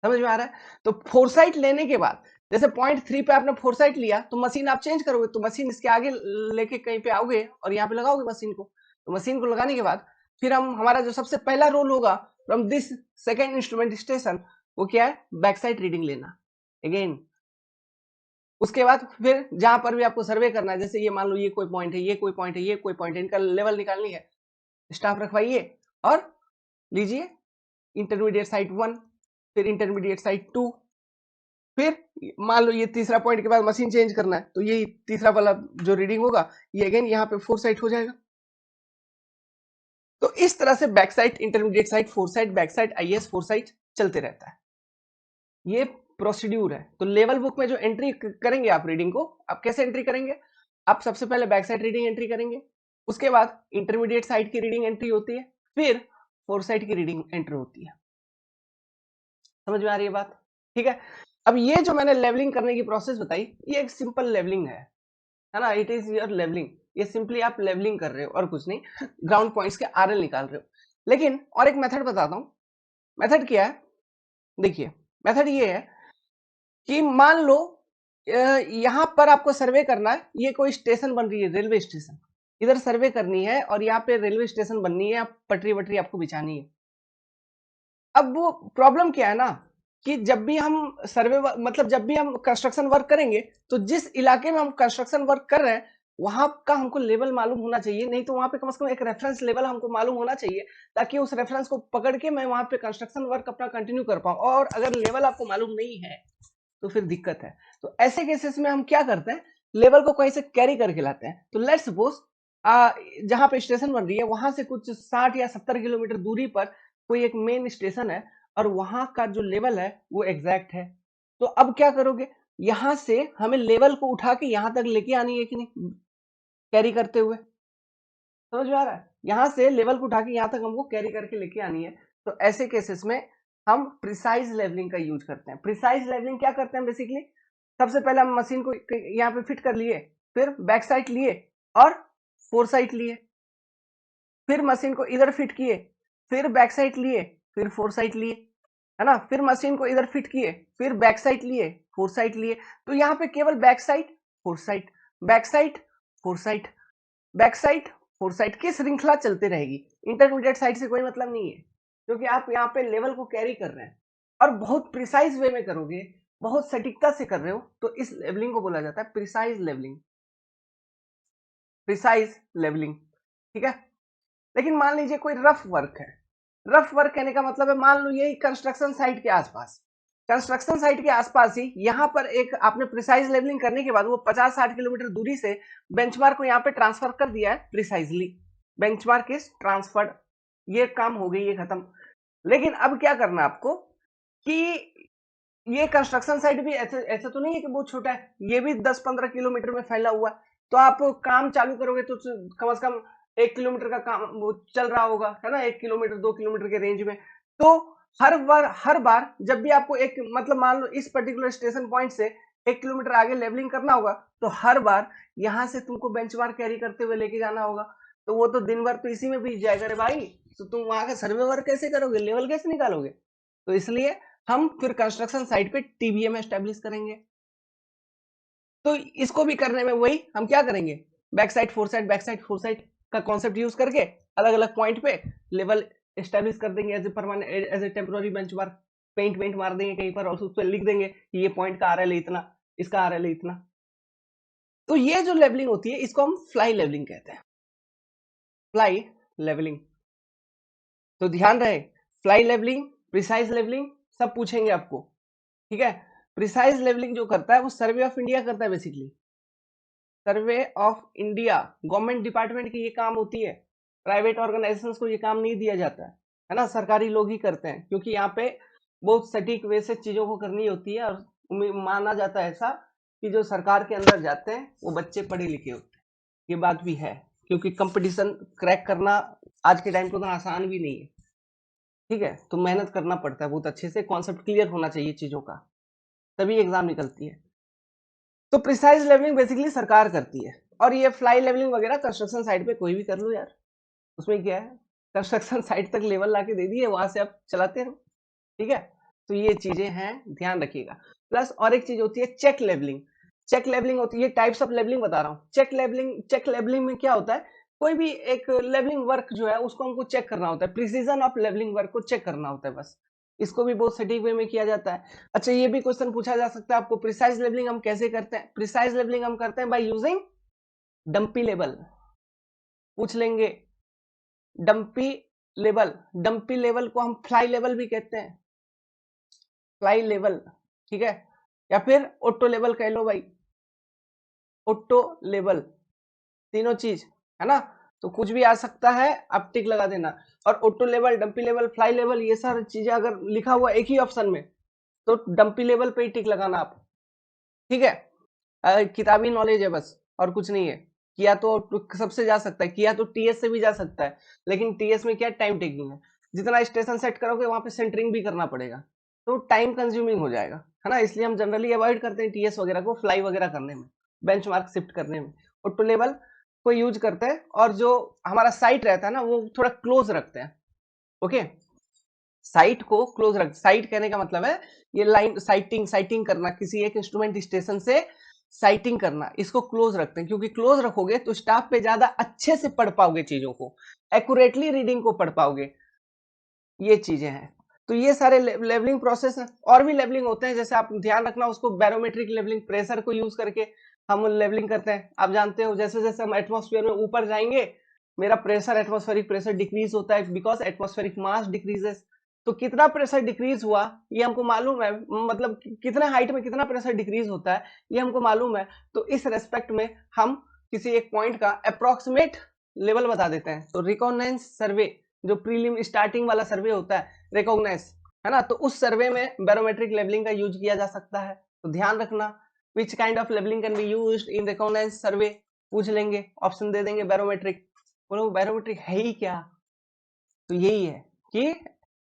समझ में आ रहा है। तो फोरसाइट लेने के बाद जैसे पॉइंट 3 पे आपने फोरसाइट लिया तो मशीन आप चेंज करोगे, तो मशीन इसके आगे लेके कहीं पे आओगे और यहाँ पे लगाओगे मशीन को। तो मशीन को लगाने के बाद फिर हम हमारा जो सबसे पहला रोल होगा from this second instrument station, वो क्या है, बैक साइड रीडिंग लेना अगेन। उसके बाद फिर जहां पर भी आपको सर्वे करना है, जैसे ये मान लो ये कोई पॉइंट है, ये कोई पॉइंट है, ये कोई पॉइंट है, इनका लेवल निकालनी है, स्टाफ रखवाइए और लीजिए इंटरमीडिएट साइट 1, फिर इंटरमीडिएट साइट 2, फिर मान लो ये तीसरा पॉइंट के बाद मशीन चेंज करना है, तो ये तीसरा वाला जो रीडिंग होगा ये अगेन यहाँ पे फोरसाइट हो जाएगा। तो इस तरह से back side, intermediate side, foresight, back side, IAS, foresight चलते रहता है। ये प्रोसीड्यूर है। तो लेवल बुक में जो एंट्री करेंगे आप रीडिंग को, आप कैसे एंट्री करेंगे? आप सबसे पहले बैक साइड रीडिंग एंट्री करेंगे, उसके बाद इंटरमीडिएट साइड की रीडिंग एंट्री होती है, फिर फोरसाइट की रीडिंग एंट्री होती है। समझ में आ रही है बात? ठीक है। अब ये जो मैंने लेवलिंग करने की प्रोसेस बताई, ये एक सिंपल लेवलिंग है ना? It is your levelling. ये सिंपली आप लेवलिंग कर रहे हो और कुछ नहीं, ग्राउंड पॉइंट्स के आरएल निकाल रहे हो। लेकिन और एक मेथड बताता हूं। मेथड क्या है? देखिए, मेथड ये है कि मान लो यहां पर आपको सर्वे करना है, ये कोई स्टेशन बन रही है, रेलवे स्टेशन, इधर सर्वे करनी है और यहाँ पे रेलवे स्टेशन बननी है, पटरी वटरी आपको बिछानी है। अब वो प्रॉब्लम क्या है ना, कि जब भी हम सर्वे मतलब जब भी हम कंस्ट्रक्शन वर्क करेंगे, तो जिस इलाके में हम कंस्ट्रक्शन वर्क कर रहे हैं वहां का हमको लेवल मालूम होना चाहिए, नहीं तो वहां पे कम से कम एक रेफरेंस लेवल हमको मालूम होना चाहिए, ताकि उस रेफरेंस को पकड़ के मैं वहां पे कंस्ट्रक्शन वर्क अपना कंटिन्यू कर पाऊं। और अगर लेवल आपको मालूम नहीं है तो फिर दिक्कत है। तो ऐसे केसेस में हम क्या करते हैं, लेवल को कहीं से कैरी करके लाते हैं। तो लेट्स सपोज जहां पे स्टेशन बन रही है वहां से कुछ 60 या 70 किलोमीटर दूरी पर कोई एक मेन स्टेशन है और वहां का जो लेवल है वो एग्जैक्ट है। तो अब क्या करोगे, यहां से हमें लेवल को उठा के यहां तक लेके आनी है कि नहीं, कैरी करते हुए। समझ में आ रहा है? यहां से लेवल को उठा के यहां तक हमको कैरी करके लेके आनी है। तो ऐसे केसेस में हम प्रिसाइज लेवलिंग का यूज करते हैं। प्रिसाइज लेवलिंग क्या करते हैं बेसिकली, सबसे पहले हम मशीन को यहाँ पे फिट कर लिए, फिर बैक साइड लिए और फोर साइड लिए, फिर मशीन को इधर फिट किए, फिर बैक साइड लिए, फिर फोर साइड लिए, है ना? फिर मशीन को इधर फिट किए, फिर बैक साइड लिए, फोर साइड लिए। तो यहाँ पे केवल back side, fore side, back side, fore side, back side, fore side की श्रृंखला चलती रहेगी। इंटरमीडिएट साइड से कोई मतलब नहीं है, क्योंकि आप यहाँ पे लेवल को कैरी कर रहे हैं और बहुत प्रिसाइज वे में करोगे, बहुत सटीकता से कर रहे हो, तो इस लेवलिंग को बोला जाता है प्रिसाइज लेवलिंग। प्रिसाइज लेवलिंग, ठीक है। लेकिन मान लीजिए कोई रफ वर्क है, रफ वर्क कहने का मतलब है मान लो यही कंस्ट्रक्शन साइट के आसपास, कंस्ट्रक्शन साइट के आसपास ही यहाँ पर एक आपने प्रिसाइज लेवलिंग करने के बाद वो 50-60 किलोमीटर दूरी से बेंचमार्क को यहाँ पे ट्रांसफर कर दिया है प्रिसाइजली, बेंचमार्क इज ट्रांसफर्ड, ये काम हो गई, ये खत्म। लेकिन अब क्या करना है आपको कि ये कंस्ट्रक्शन साइट भी ऐसे ऐसा तो नहीं है कि बहुत छोटा है, ये भी 10-15 किलोमीटर में फैला हुआ है। तो आप काम चालू करोगे तो कम से कम 1 किलोमीटर का काम वो चल रहा होगा, है ना, 1 किलोमीटर 2 किलोमीटर के रेंज में। तो हर बार जब भी आपको एक मतलब मान लो इस पर्टिकुलर स्टेशन पॉइंट से 1 किलोमीटर आगे लेवलिंग करना होगा, तो हर बार यहाँ से तुमको बेंचमार्क कैरी करते हुए लेके जाना होगा। तो वो तो दिन भर तो इसी में बीत जाएगा रे भाई। तो तुम वहां का सर्वे वर्क कैसे करोगे, लेवल कैसे निकालोगे? तो इसलिए हम फिर कंस्ट्रक्शन साइट पे टीबीएम एस्टेब्लिश करेंगे। तो इसको भी करने में वही हम क्या करेंगे, back side fore side, back side fore side का कॉन्सेप्ट यूज करके अलग अलग पॉइंट पे लेवल एस्टेब्लिश कर देंगे as a permanent, as a temporary benchmark. Paint वेंट मार देंगे कहीं पर और उस पर लिख देंगे कि ये पॉइंट का आरएल इतना, इसका आरएल इतना। तो ये जो लेवलिंग होती है इसको हम फ्लाई लेवलिंग कहते हैं, फ्लाई लेवलिंग। तो ध्यान रहे, फ्लाई लेवलिंग, प्रिसाइज लेवलिंग सब पूछेंगे आपको, ठीक है। प्रिसाइज लेवलिंग जो करता है वो सर्वे ऑफ इंडिया करता है basically, survey of India, government department की ये काम होती है, प्राइवेट ऑर्गेनाइजेशंस को ये काम नहीं दिया जाता है ना, सरकारी लोग ही करते हैं, क्योंकि यहाँ पे बहुत सटीक वे से चीजों को करनी होती है और माना जाता है ऐसा कि जो सरकार के अंदर जाते हैं वो बच्चे पढ़े लिखे होते हैं। ये बात भी है, क्योंकि कंपटीशन क्रैक करना आज के टाइम पे उतना आसान भी नहीं है, ठीक है। तो मेहनत करना पड़ता है बहुत अच्छे से, कॉन्सेप्ट क्लियर होना चाहिए चीजों का, तभी एग्जाम निकलती है। तो प्रिसाइज लेवलिंग बेसिकली सरकार करती है, और ये फ्लाई लेवलिंग वगैरह कंस्ट्रक्शन साइट पे कोई भी कर लो यार, उसमें क्या है, कंस्ट्रक्शन साइट तक लेवल लाके दे दिए, वहां से आप चलाते रहो, ठीक है। तो ये चीजें हैं, ध्यान रखिएगा। प्लस और एक चीज होती है चेक लेवलिंग। चेक लेवलिंग होती है, ये टाइप्स ऑफ लेवलिंग बता रहा हूँ। चेक लेवलिंग में क्या होता है, कोई भी एक लेवलिंग वर्क जो है उसको हमको चेक करना होता है, प्रिसीजन ऑफ लेवलिंग वर्क को चेक करना होता है बस। इसको भी बहुत सटीक वे में किया जाता है। अच्छा, ये भी क्वेश्चन पूछा जा सकता है आपको, प्रिसाइज लेवलिंग हम कैसे करते हैं? प्रिसाइज लेवलिंग हम करते हैं बाय यूजिंग डंपी लेवल, पूछ लेंगे। डंपी लेवल, डंपी लेवल को हम फ्लाई लेवल भी कहते हैं, फ्लाई लेवल, ठीक है। या फिर ऑटो लेवल कह लो भाई, ऑटो लेवल, तीनों चीज है ना। तो कुछ भी आ सकता है, आप टिक लगा देना। और auto level, dumpy level, fly level, ये सारी चीजें अगर लिखा हुआ एक ही ऑप्शन में तो डंपी लेवल पे ही टिक लगाना आप, ठीक है। किताबी नॉलेज है बस, और कुछ नहीं है। किया तो सबसे जा सकता है, किया तो टीएस से भी जा सकता है, लेकिन टीएस में क्या टाइम टेकिंग है, जितना स्टेशन सेट करोगे वहां पे सेंटरिंग भी करना पड़ेगा, तो टाइम कंज्यूमिंग हो जाएगा, है ना। इसलिए हम जनरली अवॉइड करते हैं टीएस वगैरह को फ्लाई वगैरह करने में, बेंचमार्क शिफ्ट करने में। ऑटो लेवल को यूज करते हैं, और जो हमारा साइट रहता है ना वो थोड़ा क्लोज रखते हैं, ओके। साइट को क्लोज रख, साइट कहने का मतलब है ये लाइन साइटिंग, साइटिंग करना, किसी एक इंस्ट्रूमेंट स्टेशन से साइटिंग करना, इसको क्लोज रखते हैं, क्योंकि क्लोज रखोगे तो स्टाफ पे ज्यादा अच्छे से पढ़ पाओगे, चीजों को एक्यूरेटली रीडिंग को पढ़ पाओगे, ये चीजें हैं। तो ये सारे लेवलिंग प्रोसेस है, और भी लेवलिंग होते हैं, जैसे आप ध्यान रखना उसको, बैरोमेट्रिक लेवलिंग, प्रेशर को यूज करके हम लेवलिंग करते हैं, आप जानते हो। जैसे जैसे हम एटमॉस्फेयर में ऊपर जाएंगे, मेरा प्रेशर, एटमॉस्फेरिक प्रेशर डिक्रीज होता है, बिकॉज एटमॉस्फेरिक मास डिक्रीजेस। तो कितना प्रेशर डिक्रीज हुआ ये हमको मालूम है, मतलब कितना हाइट में कितना प्रेशर डिक्रीज होता है ये हमको मालूम है। तो इस रेस्पेक्ट में हम किसी एक पॉइंट का अप्रोक्सीमेट लेवल बता देते हैं। तो रिकॉग्नाइज सर्वे, जो प्रीलिम स्टार्टिंग वाला सर्वे होता है, रिकॉग्नाइज, है ना, तो उस सर्वे में बैरोमेट्रिक लेवलिंग का यूज किया जा सकता है। तो ध्यान रखना, which kind of levelling can be used in recognise survey, पूछ लेंगे, ऑप्शन दे देंगे बैरोमेट्रिक। बोलो बैरोमेट्रिक है ही क्या, तो यही है कि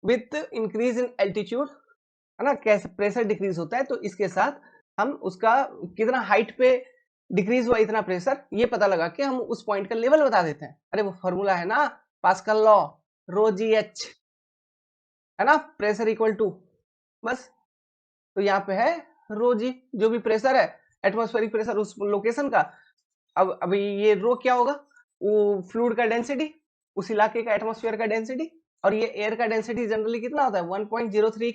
विथ इंक्रीज इन एल्टीट्यूड, है ना, कैसे प्रेशर डिक्रीज होता है, तो इसके साथ हम उसका कितना हाइट पे डिक्रीज हुआ इतना प्रेशर, ये पता लगा के हम उस पॉइंट का लेवल बता देते हैं। अरे वो फॉर्मूला है ना, पास्कल लॉ, रो जी एच, है ना, प्रेशर इक्वल टू, बस। तो यहाँ पे है रो जी, जो भी प्रेशर है, एटमॉस्फेरिक प्रेशर उस लोकेशन का। अब अभी ये रो क्या होगा, वो फ्लूइड का डेंसिटी, उस इलाके का एटमॉस्फेयर का डेंसिटी, और ये एयर का डेंसिटी जनरली कितना होता है, 1.03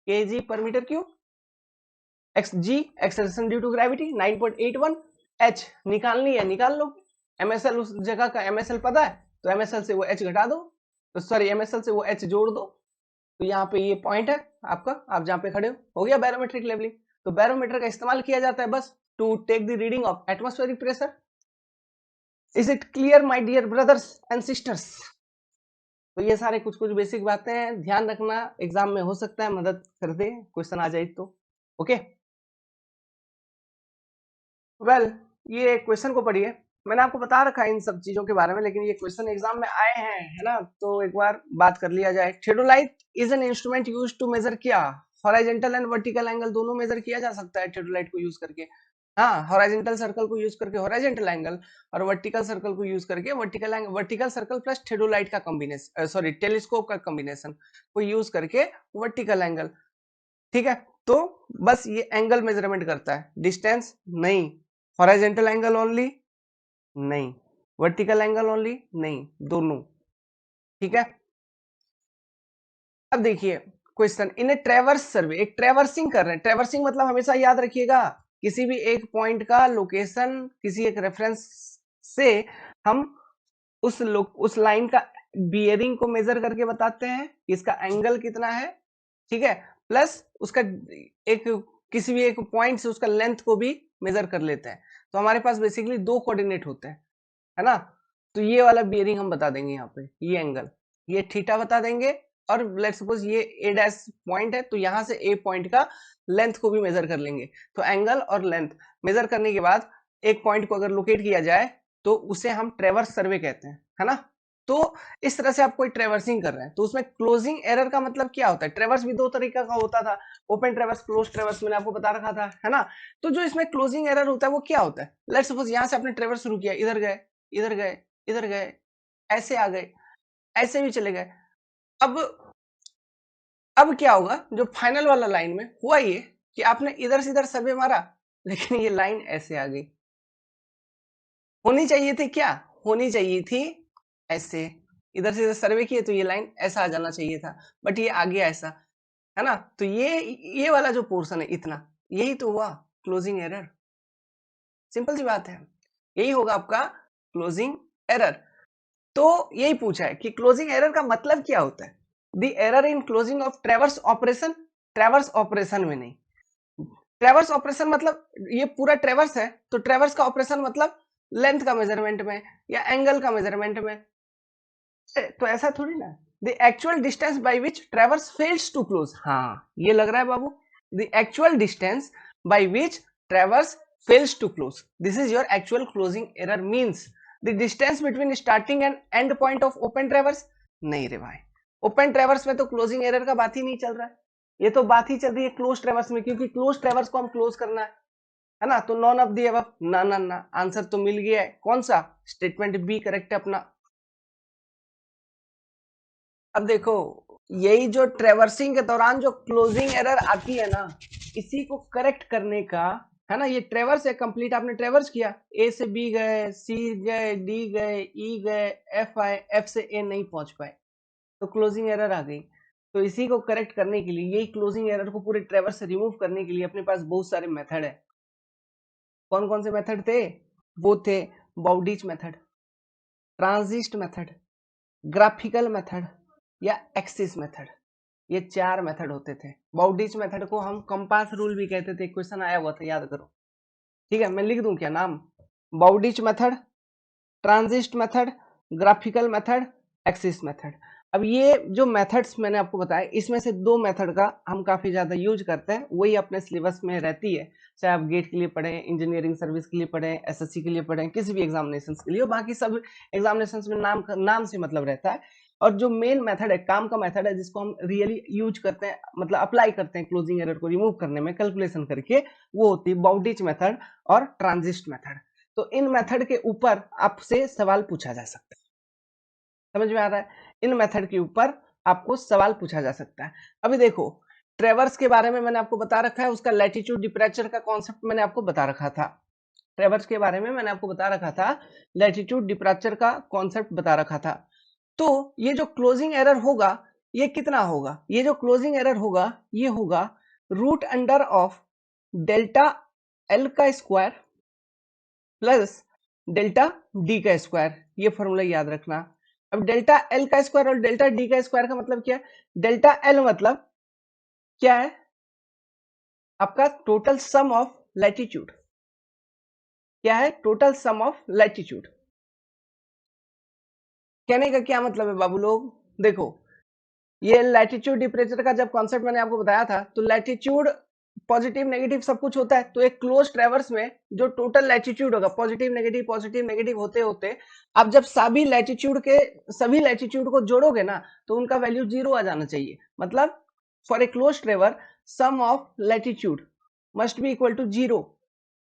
kg पर metre cube. X G, acceleration due to gravity 9.81, H निकालनी है निकाल लो, एमएसएल उस जगह का एमएसएल पता है, तो एमएसएल से वो एच घटा दो, तो सॉरी एमएसएल से वो एच जोड़ दो। तो यहाँ पे ये पॉइंट है आपका, आप जहाँ पे खड़े हो गया बैरोमेट्रिक लेवलिंग। तो बैरोमीटर का इस्तेमाल किया जाता है बस to take the reading of atmospheric pressure. Is it clear my dear brothers and sisters. तो ये सारे कुछ कुछ बेसिक बातें हैं, ध्यान रखना, एग्जाम में हो सकता है मदद कर दे, क्वेश्चन आ जाए तो, ओके। वेल ये क्वेश्चन को पढ़िए, मैंने आपको बता रखा है इन सब चीजों के बारे में, लेकिन ये क्वेश्चन एग्जाम में आए हैं, है ना, तो एक बार बात कर लिया जाए। Theodolite is an instrument used to measure क्या, हॉरिजॉन्टल एंड वर्टिकल एंगल दोनों मेजर किया जा सकता है थेओडोलाइट को यूज करके। हाँ, हॉरिजॉन्टल सर्कल को यूज करके हॉरिजॉन्टल एंगल, और वर्टिकल सर्कल को यूज करके vertical angle, vertical circle plus theodolite का कॉम्बिनेशन, सॉरी टेलीस्कोप का कॉम्बिनेशन को यूज करके वर्टिकल एंगल, ठीक है। तो बस ये एंगल मेजरमेंट करता है, डिस्टेंस नहीं, हॉरिजॉन्टल एंगल ओनली नहीं, वर्टिकल एंगल ओनली नहीं, दोनों, ठीक है। अब देखिए क्वेश्चन, इन ए ट्रेवर्स सर्वे, एक ट्रेवर्सिंग कर रहे हैं, ट्रेवर्सिंग मतलब हमेशा याद रखिएगा, किसी भी एक पॉइंट का लोकेशन किसी एक रेफरेंस से हम उस लाइन का बियरिंग को मेजर करके बताते हैं कि इसका एंगल कितना है, ठीक है, प्लस उसका एक किसी भी एक पॉइंट से उसका लेंथ को भी मेजर कर लेते हैं। तो हमारे पास बेसिकली दो कोऑर्डिनेट होते हैं, है ना। तो ये वाला बियरिंग हम बता देंगे यहाँ पे, ये एंगल, ये थीटा बता देंगे, और लेट्स सपोज ये ए डैश पॉइंट है, तो यहाँ से ए पॉइंट का लेंथ को भी मेजर कर लेंगे। तो एंगल और लेंथ मेजर करने के बाद एक पॉइंट को अगर लोकेट किया जाए तो उसे हम ट्रेवर्स सर्वे कहते हैं, है ना। तो इस तरह से आप कोई ट्रेवर्सिंग कर रहे हैं, तो उसमें क्लोजिंग एरर का मतलब क्या होता है, ट्रेवर्स भी दो तरीका का होता था, ओपन ट्रेवर्स, क्लोज ट्रेवर्स, मैंने आपको बता रखा था, है ना। तो जो इसमें क्लोजिंग एरर होता है वो क्या होता है, लेट्स सपोज यहाँ से आपने ट्रेवर्स शुरू किया, इधर गए, इधर गए, इधर गए, ऐसे आ गए, ऐसे भी चले गए। अब क्या होगा, जो फाइनल वाला लाइन में हुआ ये कि आपने इधर से इधर सर्वे मारा, लेकिन ये लाइन ऐसे आ गई, होनी चाहिए थी क्या, होनी चाहिए थी ऐसे, इधर से इधर सर्वे किए तो ये लाइन ऐसा आ जाना चाहिए था, बट ये आ गया ऐसा, है ना। तो ये वाला जो पोर्शन है इतना, यही तो हुआ क्लोजिंग एरर, सिंपल सी बात है, यही होगा आपका क्लोजिंग एरर। तो यही पूछा है कि क्लोजिंग एरर का मतलब क्या होता है, the error in closing of ट्रेवर्स operation, ट्रेवर्स operation में नहीं, ट्रेवर्स ऑपरेशन मतलब ये पूरा ट्रेवर्स है, तो ट्रेवर्स का ऑपरेशन मतलब लेंथ का मेजरमेंट में या एंगल का मेजरमेंट में, तो ऐसा थोड़ी ना। The actual distance by which traverse fails to close, हाँ ये लग रहा है बाबू, the actual distance by which traverse fails to close, this is your actual closing error, means the distance between starting and end point of open traverse। नहीं रे भाई, open ट्रेवर्स में तो क्लोजिंग एरर का बात ही नहीं चल रहा है, ये तो बात ही चल रही है क्लोज ट्रेवर्स में, क्योंकि क्लोज ट्रेवर्स को हम क्लोज करना है ना। तो नॉन ऑफ दी अबव, ना ना ना, आंसर तो मिल गया है, कौन सा, स्टेटमेंट बी करेक्ट है अपना। अब देखो, यही जो ट्रेवर्सिंग के दौरान जो क्लोजिंग एरर आती है ना, इसी को करेक्ट करने का है ना, ये ट्रेवर्स है कंप्लीट, आपने ट्रेवर्स किया, ए से बी गए, सी गए, डी गए, ई गए, एफ आए, एफ से ए नहीं पहुंच पाए, तो क्लोजिंग एरर आ गई। तो इसी को करेक्ट करने के लिए, यही क्लोजिंग एरर को पूरे ट्रेवर्स से रिमूव करने के लिए अपने पास बहुत सारे मेथड है। कौन कौन से मेथड थे, वो थे Bowditch method, transit method, graphical method या एक्सिस मेथड, ये चार मेथड होते थे। बाउडिच मेथड को हम कंपास रूल भी कहते थे, क्वेश्चन आया हुआ था, याद करो, ठीक है, मैं लिख दूं क्या नाम, Bowditch method, transit method, graphical method, axis method. अब ये जो मेथड्स मैंने आपको बताया, इसमें से दो मेथड का हम काफी ज्यादा यूज करते हैं, वही अपने सिलेबस में रहती है, चाहे आप गेट के लिए पढ़ें, इंजीनियरिंग सर्विस के लिए पढ़ें, एसएससी के लिए पढ़ें, किसी भी एग्जामिनेशन के लिए, बाकी सब एग्जामिनेशन में नाम से मतलब रहता है। और जो मेन मेथड है, काम का मेथड है, जिसको हम रियली यूज करते हैं, मतलब अप्लाई करते हैं क्लोजिंग एरर को रिमूव करने में कैलकुलेशन करके, वो होती है बाउडिच मेथड और ट्रांजिस्ट मेथड। तो इन मेथड के ऊपर आपसे सवाल पूछा जा सकता है, समझ में आ रहा है, इन मेथड के ऊपर आपको सवाल पूछा जा सकता है। अभी देखो, ट्रेवर्स के बारे में मैंने आपको बता रखा है, उसका लैटिट्यूड डिपरेचर का कॉन्सेप्ट मैंने आपको बता रखा था, ट्रेवर्स के बारे में मैंने आपको बता रखा था, लैटिट्यूड डिपरेचर का कॉन्सेप्ट बता रखा था। तो ये जो क्लोजिंग एरर होगा, ये कितना होगा, ये जो क्लोजिंग एरर होगा, ये होगा root under of delta L का स्क्वायर प्लस डेल्टा डी का स्क्वायर, ये फॉर्मूला याद रखना। अब डेल्टा एल का स्क्वायर और डेल्टा डी का स्क्वायर का मतलब क्या है, डेल्टा एल मतलब क्या है, आपका टोटल सम ऑफ लैटिट्यूड, क्या है, टोटल सम ऑफ लैटिट्यूड। कहने का क्या मतलब है बाबू लोग, देखो, ये लैटिट्यूड डिपरेचर का जब कॉन्सेप्ट मैंने आपको बताया था, तो लैटिट्यूड पॉजिटिव नेगेटिव सब कुछ होता है, तो एक क्लोज ट्रेवर्स में जो टोटल लैटिट्यूड होगा, पॉजिटिव नेगेटिव होते होते, आप जब सभी लैटिट्यूड को जोड़ोगे ना, तो उनका वैल्यू 0 आ जाना चाहिए। मतलब for a close traverse sum of latitude must be equal to 0।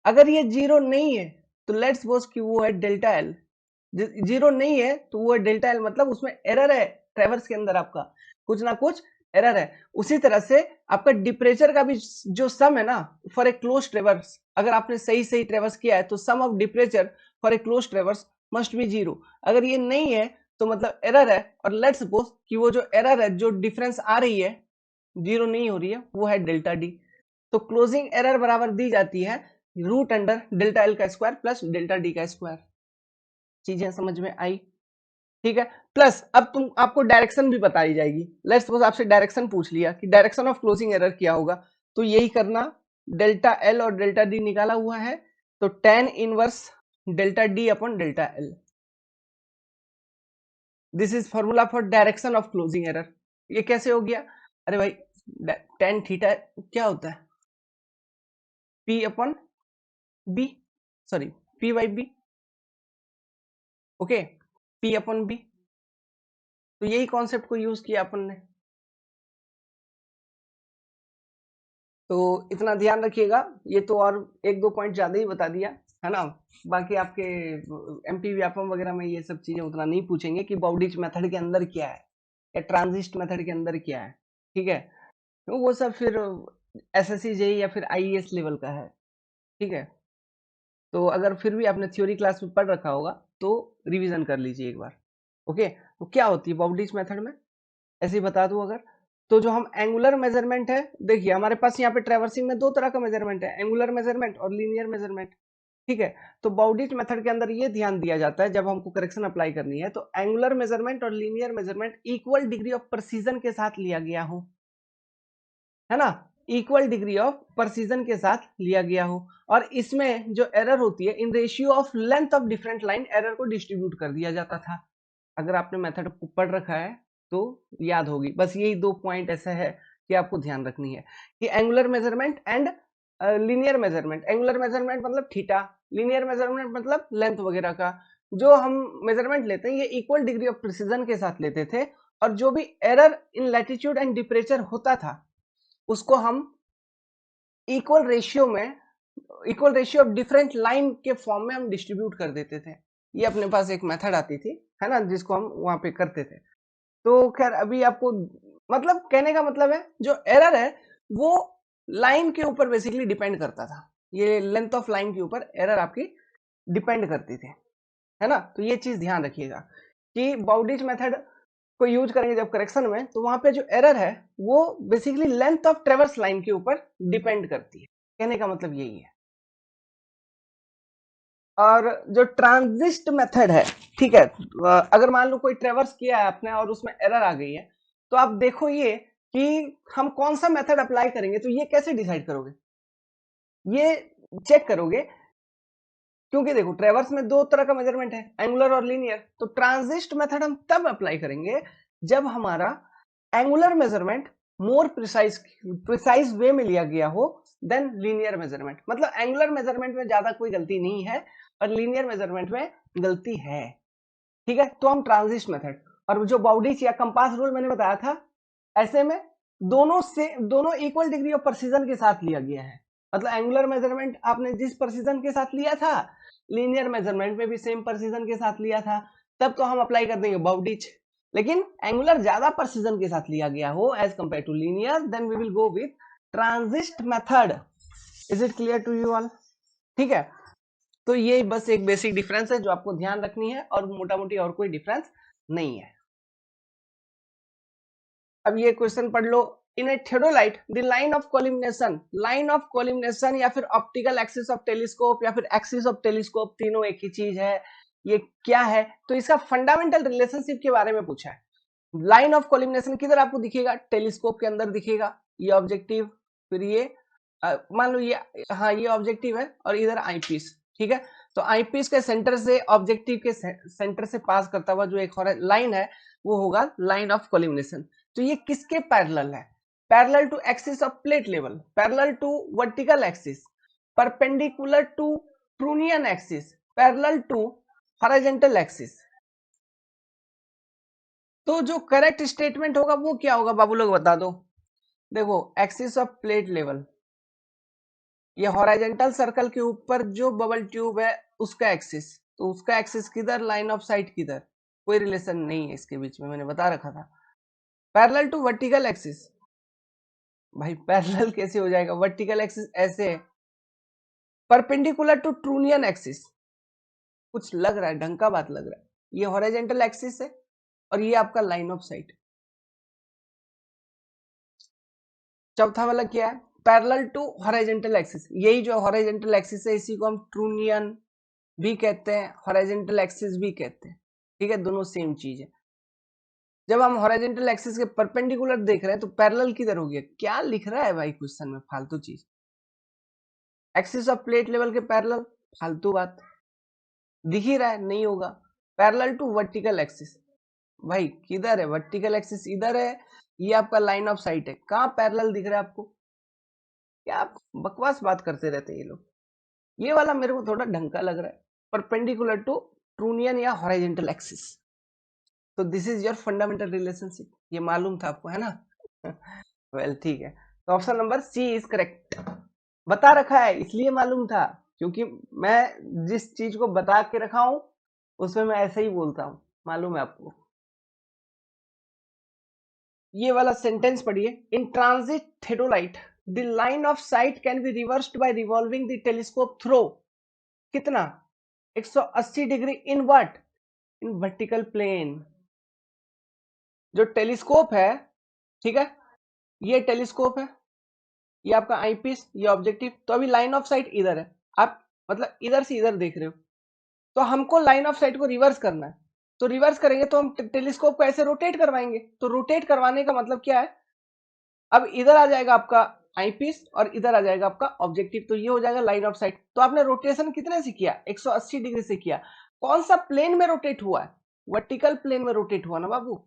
अगर ये 0 नहीं है, तो लेट्स सपोज कि वो है डेल्टा एल, 0 नहीं है तो वो है डेल्टा एल, मतलब उसमें एरर है, ट्रेवर्स के अंदर आपका कुछ ना कुछ एरर है। उसी तरह से आपका डिपरेचर का भी जो सम है ना, फॉर ए क्लोज ट्रेवर्स, अगर आपने सही सही ट्रेवर्स किया है, तो sum of departure for a close traverse must be 0। अगर ये नहीं है तो मतलब एरर है, और लेट्स सपोज कि वो जो एरर है, जो डिफरेंस आ रही है, 0 नहीं हो रही है, वो है डेल्टा डी। तो क्लोजिंग एरर बराबर दी जाती है रूट अंडर डेल्टा एल का स्क्वायर प्लस डेल्टा डी का स्क्वायर। चीजें समझ में आई, ठीक है। प्लस अब आपको डायरेक्शन भी बताई जाएगी, लेट्स सपोज आपसे डायरेक्शन पूछ लिया कि डायरेक्शन ऑफ क्लोजिंग एरर क्या होगा, तो यही करना, डेल्टा एल और डेल्टा डी निकाला हुआ है, तो tan inverse delta D upon delta L, this is formula for direction of closing error. ये कैसे हो गया, अरे भाई tan थीटा क्या होता है, p upon B, sorry p by B, okay, p upon B, तो यही कॉन्सेप्ट को यूज किया अपन ने। तो इतना ध्यान रखिएगा, ये तो और एक दो पॉइंट ज्यादा ही बता दिया है ना। बाकी आपके एमपी व्यापम वगैरह में ये सब चीजें उतना नहीं पूछेंगे कि बाउडिच मेथड के अंदर क्या है या ट्रांजिस्ट मेथड के अंदर क्या है, ठीक है, तो वो सब फिर एसएससी जेई या फिर आईएएस लेवल का है, ठीक है। तो अगर फिर भी आपने थ्योरी क्लास में पढ़ रखा होगा, तो रिवीजन कर लीजिए एक बार, ओके। तो क्या होती है बाउडिच मेथड में, ऐसे ही बता दूं अगर, तो जो हम एंगुलर मेजरमेंट है, देखिए हमारे पास यहाँ पे ट्रेवर्सिंग में दो तरह का मेजरमेंट है, एंगुलर मेजरमेंट और लीनियर मेजरमेंट, ठीक है। तो बाउडिच मेथड के अंदर ये ध्यान दिया जाता है, जब हमको करेक्शन अप्लाई करनी है, तो एंगुलर मेजरमेंट और linear measurement equal degree of precision के साथ लिया गया हो, है ना, इक्वल डिग्री ऑफ प्रिसीजन के साथ लिया गया हो, और इसमें जो एरर होती है in ratio of length of different line error को डिस्ट्रीब्यूट कर दिया जाता था। अगर आपने मेथड को पढ़ रखा है तो याद होगी। बस यही 2 पॉइंट ऐसा है कि आपको ध्यान रखनी है कि angular measurement and linear measurement. Angular measurement मतलब थीटा, लीनियर मेजरमेंट मतलब लेंथ वगैरह का जो हम मेजरमेंट लेते हैं ये इक्वल डिग्री ऑफ प्रिसीजन के साथ लेते थे, और जो भी error in latitude and temperature होता था उसको हम इक्वल रेशियो में, equal ratio of different line के फॉर्म में हम डिस्ट्रीब्यूट कर देते थे। ये अपने पास एक मेथड आती थी, है ना, जिसको हम वहां पे करते थे। तो खैर अभी आपको मतलब कहने का मतलब है जो एरर है वो लाइन के ऊपर बेसिकली डिपेंड करता था, ये लेंथ ऑफ लाइन के ऊपर एरर आपकी डिपेंड करती थी, है ना। तो ये चीज ध्यान रखिएगा कि बाउडिच मेथड को यूज करेंगे जब करेक्शन में, तो वहां पे जो एरर है वो बेसिकली लेंथ ऑफ ट्रेवर्स लाइन के ऊपर डिपेंड करती है, कहने का मतलब यही है। और जो ट्रांजिस्ट मेथड है, ठीक है, अगर मान लो कोई ट्रेवर्स किया है आपने और उसमें एरर आ गई है, तो आप देखो ये कि हम कौन सा मेथड अप्लाई करेंगे, तो ये कैसे डिसाइड करोगे, ये चेक करोगे, क्योंकि देखो ट्रेवर्स में दो तरह का मेजरमेंट है, एंगुलर और लीनियर। तो ट्रांजिस्ट मेथड हम तब अप्लाई करेंगे जब हमारा एंगुलर मेजरमेंट मोर प्रिसाइज वे में लिया गया हो देन लीनियर मेजरमेंट। मतलब एंगुलर मेजरमेंट में ज्यादा कोई गलती नहीं है और लीनियर मेजरमेंट में गलती है, ठीक है। तो हम ट्रांजिस्ट मेथड, और जो बाउडिच या कंपास रूल मैंने बताया था, ऐसे में दोनों इक्वल डिग्री ऑफ प्रिसीजन के साथ लिया गया है। मतलब एंगुलर मेजरमेंट आपने जिस प्रिसीजन के साथ लिया था, लीनियर मेजरमेंट में भी सेम प्रिसीजन के साथ लिया था, तब तो हम अप्लाई कर देंगे बाउडिच। लेकिन एंगुलर ज्यादा प्रिसीजन के साथ लिया गया हो as compare to linear, then we will go with transit method. Is it clear to you all? ठीक है, तो ये बस एक बेसिक डिफरेंस है जो आपको ध्यान रखनी है, और मोटा मोटी और कोई डिफरेंस नहीं है। अब ये क्वेश्चन पढ़ लो। इन ए theodolite the line of collimation या फिर ऑप्टिकल एक्सिस ऑफ टेलीस्कोप या फिर एक्सिस ऑफ टेलीस्कोप, तीनों एक ही चीज है। ये क्या है, तो इसका फंडामेंटल रिलेशनशिप के बारे में पूछा है। लाइन ऑफ कोलिमिनेशन किधर आपको दिखेगा, टेलीस्कोप के अंदर दिखेगा, ये ऑब्जेक्टिव, फिर ये मान लो ये, हाँ ये ऑब्जेक्टिव है और इधर आईपीस, ठीक है। तो आईपीस के सेंटर से ऑब्जेक्टिव के सेंटर से पास करता हुआ जो एक लाइन है वो होगा लाइन ऑफ कोलिमिनेशन। तो ये किसके पैरेलल है, parallel to axis of plate level, parallel to vertical axis, perpendicular to trunnion axis, parallel to horizontal axis. तो जो करेक्ट स्टेटमेंट होगा वो क्या होगा बाबू लोग बता दो। देखो एक्सिस ऑफ प्लेट लेवल, ये हॉरिजॉन्टल सर्कल के ऊपर जो बबल ट्यूब है उसका एक्सिस, तो उसका एक्सिस किधर, लाइन ऑफ साइट किधर, कोई रिलेशन नहीं है इसके बीच में, मैंने बता रखा था। पैरेलल टू वर्टिकल एक्सिस, भाई पैरेलल कैसे हो जाएगा, वर्टिकल एक्सिस ऐसे है। परपेंडिकुलर टू ट्रूनियन एक्सिस, कुछ लग रहा है, ढंग का बात लग रहा है, ये हॉरिजॉन्टल एक्सिस है और ये आपका लाइन ऑफ साइट। चौथा वाला क्या है, पैरेलल टू हॉरिजॉन्टल एक्सिस, यही जो हॉरिजॉन्टल एक्सिस है इसी को हम ट्रूनियन भी कहते हैं, हॉरिजॉन्टल एक्सिस भी कहते हैं, ठीक है, दोनों सेम चीज है। जब हम हॉरिजॉन्टल एक्सिस के परपेंडिकुलर देख रहे हैं तो पैरेलल किधर हो गया, क्या लिख रहा है भाई क्वेश्चन में, फालतू चीज। एक्सिस ऑफ प्लेट लेवल के पैरेलल, फालतू बात, दिख ही रहा है नहीं होगा। पैरेलल टू वर्टिकल एक्सिस, भाई किधर है वर्टिकल एक्सिस, इधर है, ये आपका लाइन ऑफ साइट है, कहाँ पैरेलल दिख रहा है आपको, क्या आप बकवास बात करते रहते हैं ये लोग। ये वाला मेरे को थोड़ा ढंग का लग रहा है, परपेंडिकुलर टू ट्रूनियन या हॉरिजॉन्टल एक्सिस। तो this is your fundamental relationship, ये मालूम था आपको, है ना। वेल ठीक है, तो option number C is correct. बता रखा है इसलिए मालूम था, क्योंकि मैं जिस चीज को बता के रखा हूं उसमें मैं ऐसे ही बोलता हूं, मालूम है आपको। ये वाला सेंटेंस पढ़िए, in transit theodolite the line of sight can be reversed by revolving the telescope through कितना, 180 degree in what, in vertical plane. जो टेलीस्कोप है, ठीक है, ये टेलीस्कोप है, ये आपका आईपीस, ये ऑब्जेक्टिव, तो अभी लाइन ऑफ साइट इधर है, आप मतलब इधर से इधर देख रहे हो, तो हमको लाइन ऑफ साइट को रिवर्स करना है। तो रिवर्स करेंगे तो हम टेलीस्कोप को ऐसे रोटेट करवाएंगे, तो रोटेट करवाने का मतलब क्या है, अब इधर आ जाएगा आपका आई पीस और इधर आ जाएगा आपका ऑब्जेक्टिव, तो ये हो जाएगा लाइन ऑफ साइट। तो आपने रोटेशन कितने से किया, 180 डिग्री से किया। कौन सा प्लेन में रोटेट हुआ है, वर्टिकल प्लेन में रोटेट हुआ ना बाबू,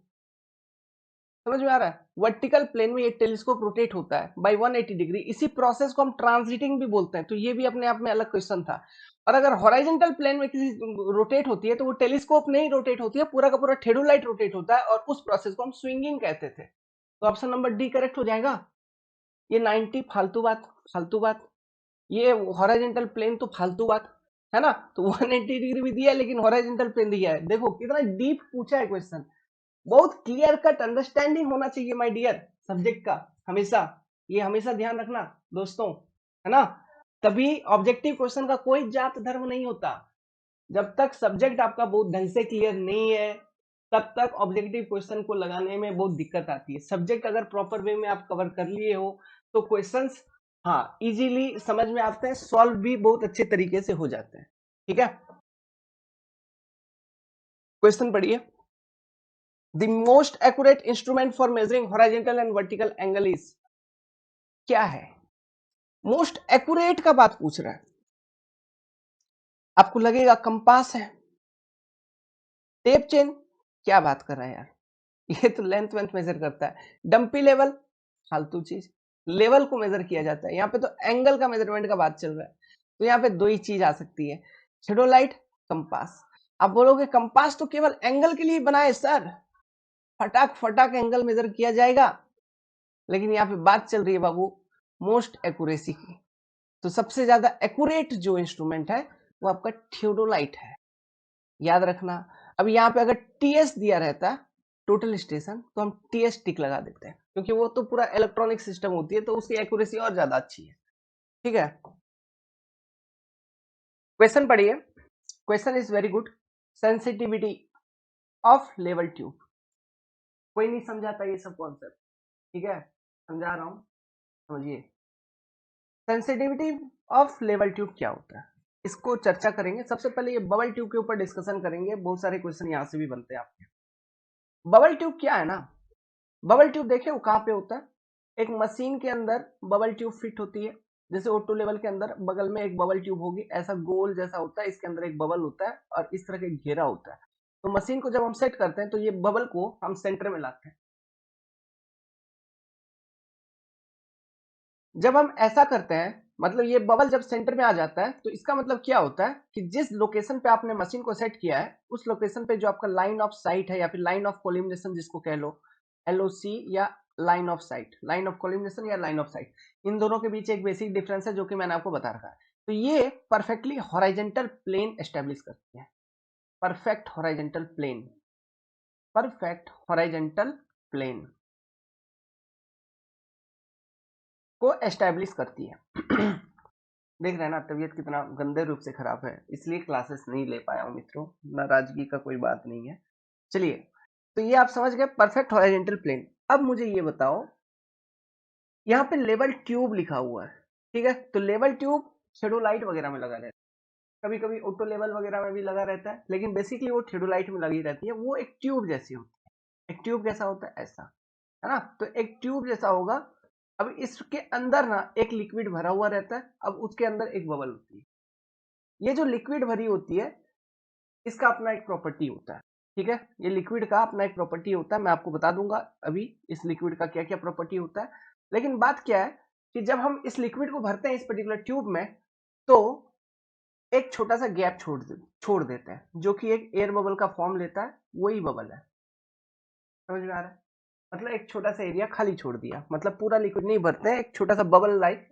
समझ में आ रहा है। वर्टिकल प्लेन में ये टेलीस्कोप रोटेट होता है बाय 180 डिग्री, इसी प्रोसेस को हम ट्रांजिटिंग भी बोलते हैं, तो ये भी अपने आप में अलग क्वेश्चन था। और अगर हॉरिजॉन्टल प्लेन में किसी रोटेट होती है तो वो टेलीस्कोप नहीं रोटेट होती है, पूरा का पूरा थेडोलाइट रोटेट होता है, और उस प्रोसेस को हम स्विंगिंग कहते थे। तो ऑप्शन नंबर डी करेक्ट हो जाएगा। ये 90 फालतू बात, फालतू बात, ये हॉरिजॉन्टल प्लेन तो फालतू बात है ना। तो 180 डिग्री भी दिया है, लेकिन हॉरिजॉन्टल प्लेन दिया है। देखो कितना डीप पूछा है क्वेश्चन, बहुत क्लियर कट अंडरस्टैंडिंग होना चाहिए माय डियर सब्जेक्ट का, हमेशा ये हमेशा ध्यान रखना दोस्तों, है ना। तभी ऑब्जेक्टिव क्वेश्चन का कोई जात धर्म नहीं होता। जब तक सब्जेक्ट आपका बहुत ढंग से क्लियर नहीं है, तब तक ऑब्जेक्टिव क्वेश्चन को लगाने में बहुत दिक्कत आती है। सब्जेक्ट अगर प्रॉपर वे में आप कवर कर लिए हो तो क्वेश्चंस हाँ इजीली समझ में आते हैं, सॉल्व भी बहुत अच्छे तरीके से हो जाते हैं। ठीक है, क्वेश्चन पढ़िए। The most accurate instrument for measuring horizontal and vertical angle is, क्या है। मोस्ट एक्यूरेट का बात पूछ रहा है, आपको लगेगा कंपास है, टेप चेन, क्या बात कर रहा है यार, ये तो लेंथ वेंथ मेजर करता है। डंपी लेवल, फालतू चीज, लेवल को मेजर किया जाता है, यहाँ पे तो एंगल का मेजरमेंट का बात चल रहा है। तो यहाँ पे दो ही चीज आ सकती है, थेडोलाइट, कंपास। आप बोलोगे कंपास तो केवल एंगल के लिए बनाए सर, फटाक फटाक एंगल मेजर किया जाएगा, लेकिन यहाँ पे बात चल रही है बाबू मोस्ट एक्यूरेसी की। तो सबसे ज्यादा एक्यूरेट जो इंस्ट्रूमेंट है वो आपका थियोडोलाइट है, याद रखना। अब यहाँ पे अगर टीएस दिया रहता टोटल स्टेशन, तो हम टीएस टिक लगा देते हैं, क्योंकि वो तो पूरा इलेक्ट्रॉनिक सिस्टम होती है, तो उसकी एक्यूरेसी और ज्यादा अच्छी है। ठीक है, क्वेश्चन पढ़िए। Question is very good. Sensitivity of level tube, कोई नहीं समझाता ये सब कॉन्सेप्ट, ठीक है, समझा रहा हूं, समझिए। सेंसिटिविटी ऑफ लेवल ट्यूब क्या होता है, इसको चर्चा करेंगे। सबसे पहले ये बबल ट्यूब के ऊपर डिस्कशन करेंगे, बहुत सारे क्वेश्चन यहाँ से भी बनते हैं आपके। बबल ट्यूब क्या है ना, बबल ट्यूब देखे वो कहाँ पे होता है, एक मशीन के अंदर बबल ट्यूब फिट होती है। जैसे ऑटो लेवल के अंदर बगल में एक बबल ट्यूब होगी, ऐसा गोल जैसा होता है, इसके अंदर एक बबल होता है और इस तरह का घेरा होता है। तो मशीन को जब हम सेट करते हैं तो ये बबल को हम सेंटर में लाते हैं। जब हम ऐसा करते हैं, मतलब ये बबल जब सेंटर में आ जाता है, तो इसका मतलब क्या होता है कि जिस लोकेशन पे आपने मशीन को सेट किया है, उस लोकेशन पे जो आपका लाइन ऑफ साइट है या फिर लाइन ऑफ कोलिमिनेशन जिसको कह लो, एलओसी या line of sight, line of collimation या लाइन ऑफ साइट, इन दोनों के बीच एक बेसिक डिफरेंस है जो कि मैंने आपको बता रखा है। तो ये परफेक्टली हॉरिजॉन्टल प्लेन एस्टेब्लिश करती है, perfect horizontal plane, perfect horizontal plane को एस्टेब्लिश करती है। देख रहे हैं ना तबीयत कितना गंदे रूप से खराब है, इसलिए क्लासेस नहीं ले पाया हूँ मित्रों, नाराजगी का कोई बात नहीं है। चलिए, तो ये आप समझ गए परफेक्ट हॉरिजॉन्टल प्लेन। अब मुझे ये बताओ, यहाँ पे लेवल ट्यूब लिखा हुआ है, ठीक है, तो लेवल ट्यूब थेडोलाइट वगैरह में लगा रहता है, कभी कभी ऑटो लेवल वगैरह में भी लगा रहता है, लेकिन बेसिकली वो थेडोलाइट में लगी रहती है। वो एक ट्यूब जैसी होती है, एक ट्यूब कैसा होता है, ऐसा, है ना। तो एक ट्यूब जैसा होगा। अब इसके अंदर ना एक लिक्विड भरा हुआ रहता है, अब उसके अंदर एक बबल होती है। ये जो लिक्विड भरी होती है, इसका अपना एक प्रॉपर्टी होता है, ठीक है, ये लिक्विड का अपना एक प्रॉपर्टी होता है, मैं आपको बता दूंगा अभी इस लिक्विड का क्या क्या प्रॉपर्टी होता है। लेकिन बात क्या है कि जब हम इस लिक्विड को भरते हैं इस पर्टिकुलर ट्यूब में, तो एक छोटा सा गैप छोड़ देते हैं, जो कि एक एयर बबल का फॉर्म लेता है, वही बबल है। समझ में आ रहा है, मतलब एक छोटा सा एरिया खाली छोड़ दिया, मतलब पूरा लिक्विड नहीं भरते हैं, एक छोटा सा बबल लाइक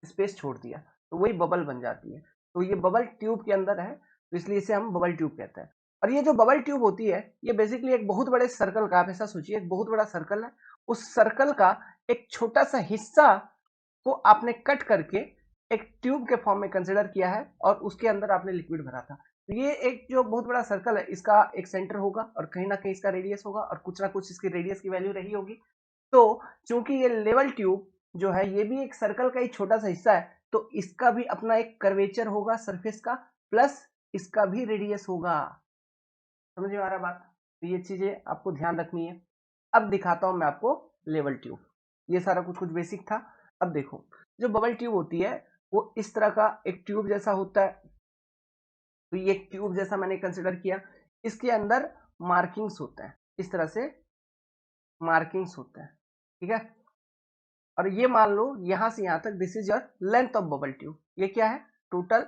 स्पेस छोड़ दिया, तो वही बबल बन जाती है। तो ये बबल ट्यूब के अंदर है, तो इसलिए इसे हम बबल ट्यूब कहते हैं। और ये जो बबल ट्यूब होती है, ये बेसिकली एक बहुत बड़े सर्कल का, आप ऐसा सोचिए एक बहुत बड़ा सर्कल है, उस सर्कल का एक छोटा सा हिस्सा को आपने कट करके एक ट्यूब के फॉर्म में कंसिडर किया है, और उसके अंदर आपने लिक्विड भरा था। तो ये एक जो बहुत बड़ा सर्कल है, इसका एक सेंटर होगा और कहीं ना कहीं इसका रेडियस होगा, और कुछ ना कुछ इसकी रेडियस की वैल्यू रही होगी। तो चूंकि ये लेवल ट्यूब जो है ये भी एक सर्कल का ही छोटा सा हिस्सा है, तो इसका भी अपना एक कर्वेचर होगा सरफेस का, प्लस इसका भी रेडियस होगा। समझ में आ रहा बात, तो ये चीजें आपको ध्यान रखनी है। अब दिखाता हूं मैं आपको लेवल ट्यूब, ये सारा कुछ कुछ बेसिक था। अब देखो, जो बबल ट्यूब होती है वो इस तरह का एक ट्यूब जैसा होता है। तो ये एक ट्यूब जैसा मैंने कंसिडर किया, इसके अंदर मार्किंग्स होता है, इस तरह से मार्किंग्स होता है, ठीक है। और ये मान लो यहां से यहां तक this is your length of bubble tube. ये क्या है? Total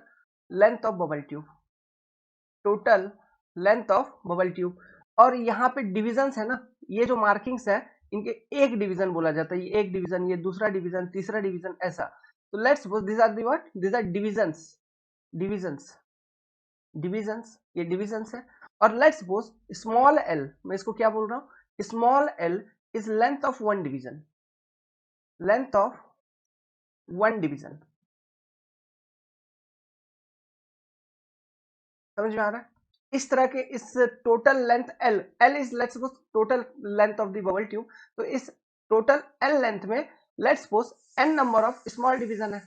length of bubble tube, total length of bubble tube. और यहाँ पे डिविजन्स है ना, ये जो मार्किंग्स है इनके एक डिवीजन बोला जाता है, ये एक डिवीजन, ये दूसरा डिवीजन, तीसरा डिवीजन, ऐसा। तो let's suppose this are the what, this are divisions, divisions, divisions, ये डिविजन्स है। और लेट्स सपोज स्मॉल एल, मैं इसको क्या बोल रहा हूँ, small L is length of one division, length of one division. समझ में आ रहा है? इस तरह के इस total length L, L is let's suppose total length of the bubble tube, तो इस टोटल एल लेंथ में let's suppose N number of small division है।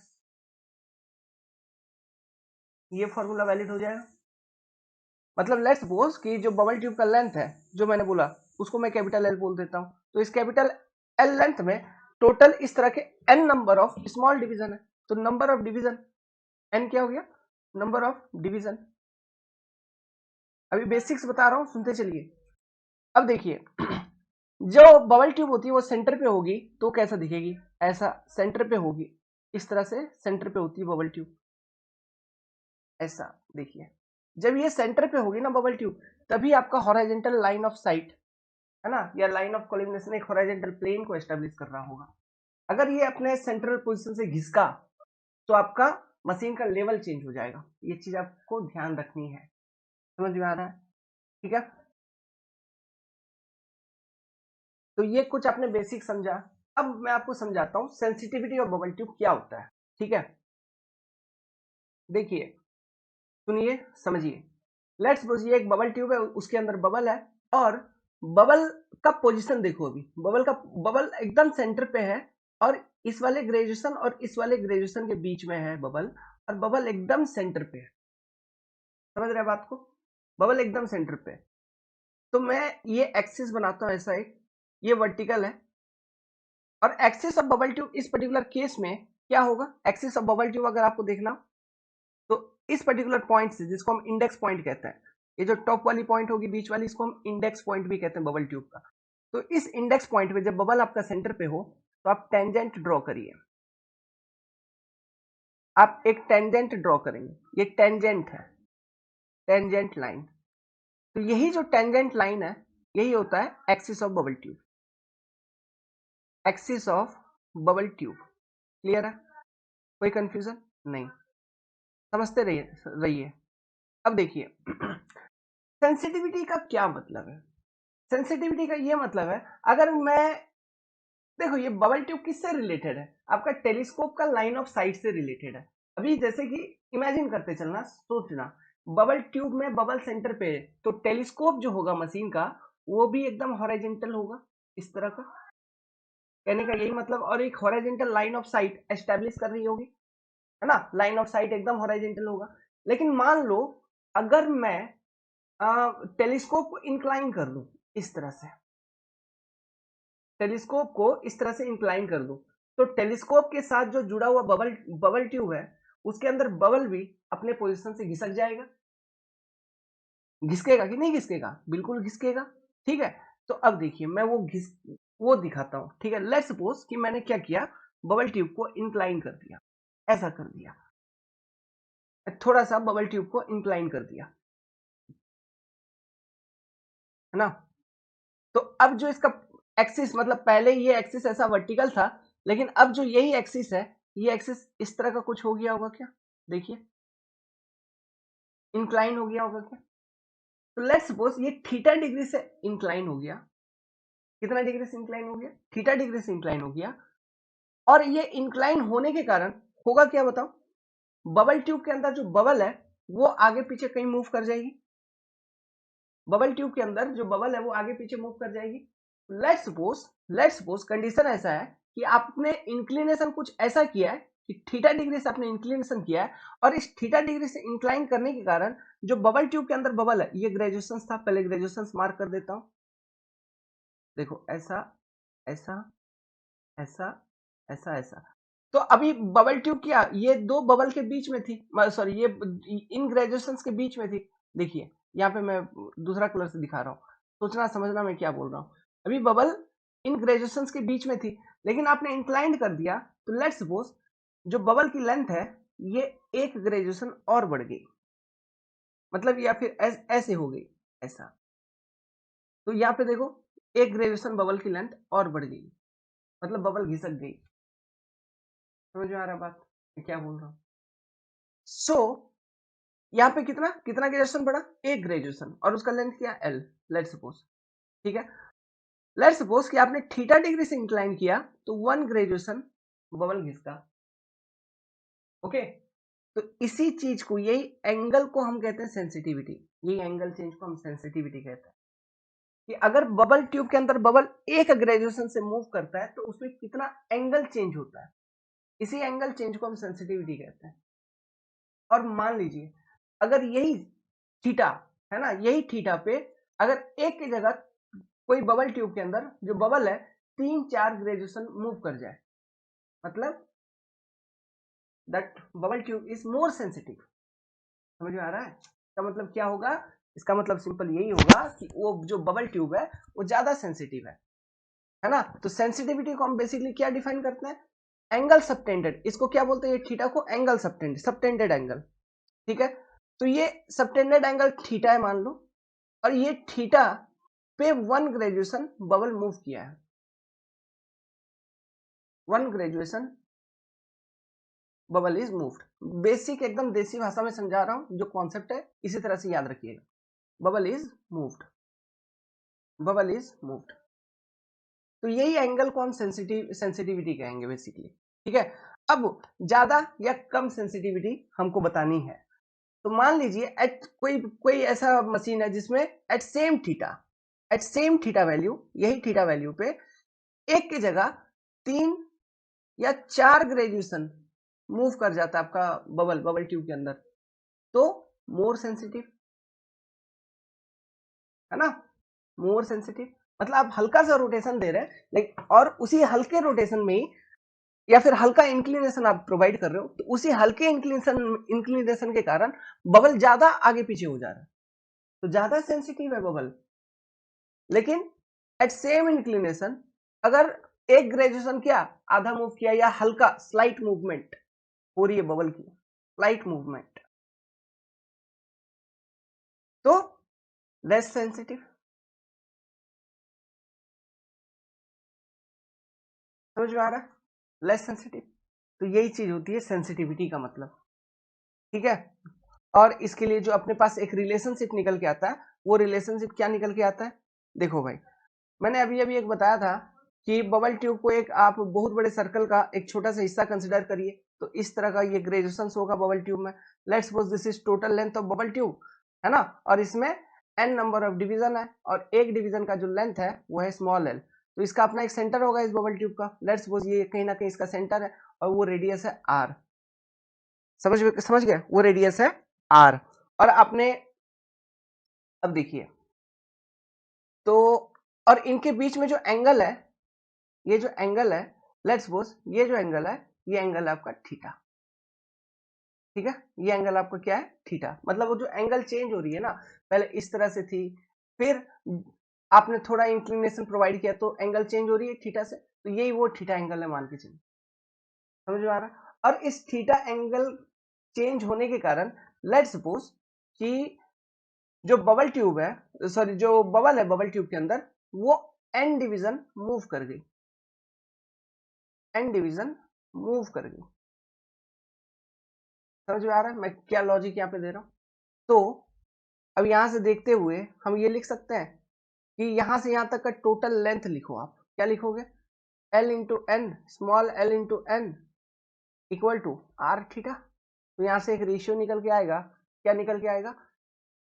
ये फॉर्मूला वैलिड हो जाएगा। मतलब लेट्स सपोज कि जो बबल ट्यूब का लेंथ है, जो मैंने बोला उसको मैं कैपिटल एल बोल देता हूं, तो इस कैपिटल एल लेंथ में टोटल इस तरह के N number of small division है। तो नंबर ऑफ डिवीजन एन क्या हो गया? Number of division. अभी बेसिक्स बता रहा हूं, सुनते चलिए। अब देखिए, जो बबल ट्यूब होती है वो सेंटर पे होगी तो कैसा दिखेगी? ऐसा सेंटर पे होगी, इस तरह से सेंटर पे होती है बबल ट्यूब, ऐसा देखिए। जब ये सेंटर पे होगी ना बबल ट्यूब, तभी आपका हॉरिजॉन्टल लाइन ऑफ साइट है ना, या लाइन ऑफ कोलिमिनेशन एक हॉरिजॉन्टल प्लेन को एस्टेब्लिश कर रहा होगा। अगर ये अपने सेंट्रल पोजीशन से घिसका तो आपका मशीन का लेवल चेंज हो जाएगा। ये चीज आपको ध्यान रखनी है। समझ में आ रहा है? ठीक है, तो ये कुछ आपने बेसिक समझा। अब मैं आपको समझाता हूँ सेंसिटिविटी ऑफ बबल ट्यूब क्या होता है। ठीक है, देखिए, सुनिए, समझिए। लेट्स सपोज ये एक बबल ट्यूब है, उसके अंदर बबल है, और बबल का पोजीशन देखो। अभी बबल एकदम सेंटर पे है, और इस वाले ग्रेजुएशन और इस वाले ग्रेजुएशन के बीच में है बबल, और बबल एकदम सेंटर पे है। समझ रहे हैं बात को? बबल एकदम सेंटर पे है। तो मैं ये एक्सिस बनाता हूं ऐसा एक, ये वर्टिकल है, और एक्सिस ऑफ बबल ट्यूब इस पर्टिकुलर केस में क्या होगा? एक्सिस ऑफ बबल ट्यूब अगर आपको देखना, तो इस पर्टिकुलर पॉइंट से, जिसको हम इंडेक्स पॉइंट कहते हैं, ये जो टॉप वाली पॉइंट होगी बीच वाली, इसको हम इंडेक्स पॉइंट भी कहते हैं बबल ट्यूब का। तो इस इंडेक्स पॉइंट पे जब बबल आपका सेंटर पे हो, तो आप टेंजेंट ड्रॉ करिए। आप एक टेंजेंट ड्रॉ करेंगे, ये टेंजेंट है, टेंजेंट लाइन। तो यही जो टेंजेंट लाइन है, यही होता है axis of bubble tube, axis of bubble tube. Clear है? कोई कंफ्यूजन नहीं? समझते रहिए रहिए। अब देखिए, सेंसिटिविटी का क्या मतलब है? सेंसिटिविटी का ये मतलब है, अगर मैं, देखो ये बबल ट्यूब किससे रिलेटेड है? आपका टेलीस्कोप का लाइन ऑफ साइट से रिलेटेड है। अभी जैसे कि इमेजिन करते चलना, सोचना, बबल ट्यूब में बबल सेंटर पे है, तो टेलीस्कोप जो होगा मशीन का, वो भी एकदम हॉरिजॉन्टल होगा, इस तरह का। कहने का यही मतलब, और एक horizontal line of site establish कर रही होगी, है ना, लाइन ऑफ साइट एकदम हॉरिजॉन्टल होगा। लेकिन मान लो अगर मैं टेलीस्कोप को इंक्लाइन कर दूं, इस तरह से टेलीस्कोप को इस तरह से इंक्लाइन कर दूं, तो टेलीस्कोप के साथ जो जुड़ा हुआ बबल बबल ट्यूब है, उसके अंदर बबल भी अपने पोजीशन से घिसक जाएगा। घिसकेगा कि नहीं घिसकेगा? बिल्कुल घिसकेगा। ठीक है, तो अब देखिए मैं वो दिखाता हूं। ठीक है, लेट्स सपोज कि मैंने क्या किया, बबल ट्यूब को इंक्लाइन कर दिया, ऐसा कर दिया, थोड़ा सा बबल ट्यूब को इंक्लाइन कर दिया, है ना। तो अब जो इसका एक्सिस, मतलब पहले ये एक्सिस ऐसा वर्टिकल था, लेकिन अब जो यही एक्सिस है, ये एक्सिस इस तरह का कुछ हो गया होगा क्या? देखिए, इंक्लाइन हो गया होगा क्या? तो लेट्स सपोज ये थीटा डिग्री से इंक्लाइन हो गया। कितना डिग्री से इंक्लाइन हो गया? थीटा डिग्री से इंक्लाइन हो गया। और ये इंक्लाइन होने के कारण होगा क्या बताओ? बबल ट्यूब के अंदर जो बबल है वो आगे पीछे कहीं मूव कर जाएगी। बबल ट्यूब के अंदर जो बबल है वो आगे पीछे मूव कर जाएगी। लेट्स सपोज कंडीशन ऐसा है कि आपने इंक्लिनेशन कुछ ऐसा किया है कि थीटा डिग्री से आपने इंक्लिनेशन किया है, और इस थीटा डिग्री से इंक्लाइन करने के कारण जो बबल ट्यूब के अंदर बबल है, ये ग्रेजुएशन था, पहले ग्रेजुएशन मार्क कर देता हूं। देखो ऐसा, ऐसा, ऐसा, ऐसा, ऐसा, तो अभी बबल ट्यूब क्या, ये दो बबल के बीच में थी, सॉरी ये इन ग्रेजुएशन के बीच में थी। देखिए यहाँ पे मैं दूसरा कलर से दिखा रहा हूँ, सोचना समझना मैं क्या बोल रहा हूँ। अभी बबल इन ग्रेजुएशन के बीच में थी, लेकिन आपने इंक्लाइंड कर दिया, तो लेट्स सपोज जो बबल की लेंथ है ये एक ग्रेजुएशन और बढ़ गई, मतलब या फिर ऐसे हो गई ऐसा। तो यहाँ पे देखो एक ग्रेजुएशन बबल की लेंथ और बढ़ गई, मतलब बबल घिसक गई। समझ में आ रहा बात मैं क्या बोल रहा हूँ? सो यहाँ पे कितना कितना ग्रेजुएशन बढ़ा, एक ग्रेजुएशन, और उसका लेंथ क्या, एल, लेट सपोज। ठीक है, लेट सपोज कि आपने थीटा डिग्री से इंक्लाइन किया तो वन ग्रेजुएशन बबल घिसका। ओके, तो इसी चीज को, यही एंगल को हम कहते हैं सेंसिटिविटी, यही एंगल चेंज को हम सेंसिटिविटी कहते हैं कि अगर बबल ट्यूब के अंदर बबल एक ग्रेजुएशन से मूव करता है तो उसमें कितना एंगल चेंज होता है, इसी एंगल चेंज को हम सेंसिटिविटी कहते हैं। और मान लीजिए अगर यही थीटा है ना, यही थीटा पे अगर एक की जगह कोई बबल ट्यूब के अंदर जो बबल है 3-4 ग्रेजुएशन मूव कर जाए, मतलब that bubble tube is more sensitive. समझ में आ रहा है? इसका मतलब क्या होगा, इसका मतलब सिंपल यही होगा कि वो जो बबल ट्यूब है वो ज्यादा सेंसिटिव है ना। तो सेंसिटिविटी को हम बेसिकली क्या डिफाइन करते हैं, एंगल सबटेंडेड, इसको क्या बोलते हैं, ये थीटा को एंगल सबटेंडेड, सबटेंडेड एंगल। ठीक है, तो ये सबटेंडेड एंगल थीटा है मान लो, और ये थीटा पे वन ग्रेजुएशन बबल मूव किया है, one graduation bubble is moved. Basic एकदम देसी भाषा में समझा रहा हूं, जो कॉन्सेप्ट है इसी तरह से याद रखिएगा। Bubble is moved, bubble is moved, तो यही एंगल को हम सेंसिटिविटी कहेंगे बेसिकली। ठीक है, अब ज्यादा या कम सेंसिटिविटी हमको बतानी है, तो मान लीजिए एट कोई कोई ऐसा मशीन है जिसमें एट सेम थीटा वैल्यू, यही थीटा वैल्यू पे एक की जगह 3 या 4 ग्रेजुएशन मूव कर जाता है आपका बबल बबल ट्यूब के अंदर, तो मोर सेंसिटिव है ना, मोर सेंसिटिव। मतलब आप हल्का सा रोटेशन दे रहे हैं, लेकिन और उसी हल्के रोटेशन में ही या फिर हल्का इंक्लिनेशन आप प्रोवाइड कर रहे हो, तो उसी हल्के इंक्लिनेशन के कारण बबल ज्यादा आगे पीछे हो जा रहा है, तो ज्यादा सेंसिटिव है बबल। लेकिन एट सेम इंक्लिनेशन अगर एक ग्रेजुएशन क्या आधा मूव किया या हल्का स्लाइट मूवमेंट हो रही है बबल की, स्लाइट मूवमेंट, तो लेस सेंसिटिव। समझ में आ रहा है, लेस सेंसिटिव। तो यही चीज होती है सेंसिटिविटी का मतलब। ठीक है, और इसके लिए जो अपने पास एक रिलेशनशिप निकल के आता है, वो रिलेशनशिप क्या निकल के आता है, देखो भाई मैंने अभी अभी एक बताया था कि बबल ट्यूब को एक आप बहुत बड़े सर्कल का एक छोटा सा हिस्सा कंसिडर करिए, तो इस तरह का ये ग्रेजुएशन होगा बबल ट्यूब में। Let's suppose this is total length of bubble tube, है ना, और इसमें n नंबर ऑफ डिवीजन है, और एक डिवीजन का जो लेंथ है वो है स्मॉल l, तो इसका अपना एक सेंटर होगा इस बबल ट्यूब का। लेट्स सपोज ये कहीं ना कहीं इसका सेंटर है, और वो रेडियस है r। समझ गए, वो रेडियस है r। और आपने अब देखिए तो, और इनके बीच में जो एंगल है, ये जो एंगल है, लेट्स सपोज ये जो एंगल है, ये एंगल है आपका थीटा। ठीक है, ये एंगल आपका क्या है, थीटा। मतलब वो जो एंगल चेंज हो रही है ना, पहले इस तरह से थी, फिर आपने थोड़ा इंक्लिनेशन प्रोवाइड किया तो एंगल चेंज हो रही है थीटा से, तो यही वो थीटा एंगल है मान के चलिए। समझ में आ रहा है? और इस थीटा एंगल चेंज होने के कारण लेट्स सपोज कि जो बबल ट्यूब है, सॉरी जो बबल है बबल ट्यूब के अंदर, वो एन डिवीजन मूव कर गई, एन डिवीजन मूव कर गई। समझ में आ रहा है मैं क्या लॉजिक यहाँ पे दे रहा हूँ? तो अब यहां से देखते हुए हम ये लिख सकते हैं कि यहां से यहां तक का टोटल लेंथ लिखो, आप क्या लिखोगे, L into N, small L into N equal to R theta. तो यहां से एक रेशियो निकल के आएगा, क्या निकल के आएगा,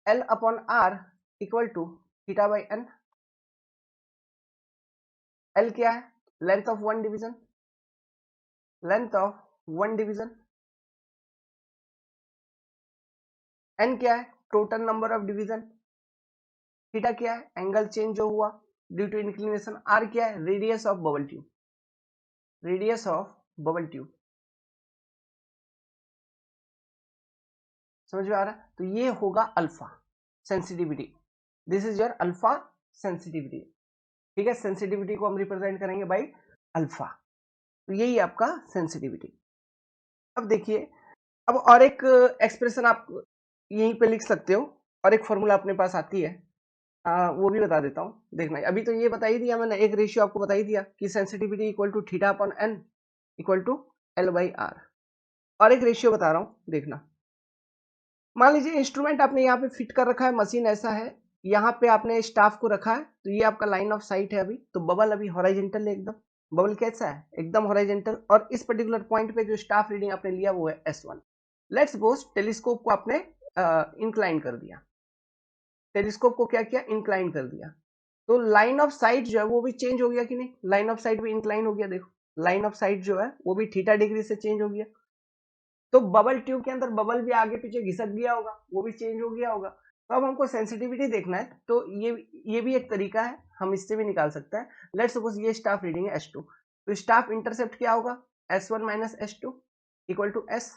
L upon R equal to theta by N. L क्या है, length of one division, length of one division. N क्या है, total number of division. Theta क्या है, एंगल चेंज जो हुआ ड्यू टू इंक्लिनेशन। आर क्या है, radius of bubble tube, radius of bubble tube. समझ में आ रहा है? तो ये होगा alpha sensitivity, this is your alpha sensitivity. ठीक है, सेंसिटिविटी को हम रिप्रेजेंट करेंगे बाई अल्फा, तो यही आपका सेंसिटिविटी। अब देखिए, अब और एक एक्सप्रेशन आप यहीं पे लिख सकते हो, और एक फॉर्मूला अपने पास आती है, वो भी बता देता हूँ, देखना। अभी तो ये बता ही दिया मैंने, एक रेशियो आपको बता ही दिया कि sensitivity equal to theta upon N equal to L by R. और एक रेशियो बता रहा हूँ, देखना। मान लीजिए इंस्ट्रूमेंट आपने यहाँ पे फिट कर रखा है, मशीन ऐसा है, यहाँ पे आपने स्टाफ को रखा है, तो ये आपका लाइन ऑफ साइट है अभी, तो बबल अभी हॉराइजेंटल है एकदम, बबल कैसा है एकदम हॉराइजेंटल, और इस पर्टिकुलर पॉइंट पे जो स्टाफ रीडिंग आपने लिया वो है S1। लेट्स सपोज टेलीस्कोप को आपने इंक्लाइन कर दिया, टेलीस्कोप को क्या किया, इंक्लाइन कर दिया, तो लाइन ऑफ साइट जो है वो भी चेंज हो गया कि नहीं, लाइन ऑफ साइट भी इंक्लाइन हो गया, देखो लाइन ऑफ साइट जो है वो भी थीटा डिग्री से चेंज हो गया। तो बबल ट्यूब के अंदर बबल भी आगे पीछे घिसक गया होगा, वो भी चेंज हो गया होगा। तो अब हमको सेंसिटिविटी देखना है, तो ये भी एक तरीका है, हम इससे भी निकाल सकते हैं। लेट्स सपोज ये स्टाफ रीडिंग है S2, तो स्टाफ इंटरसेप्ट क्या होगा, S1 minus S2 equal to S।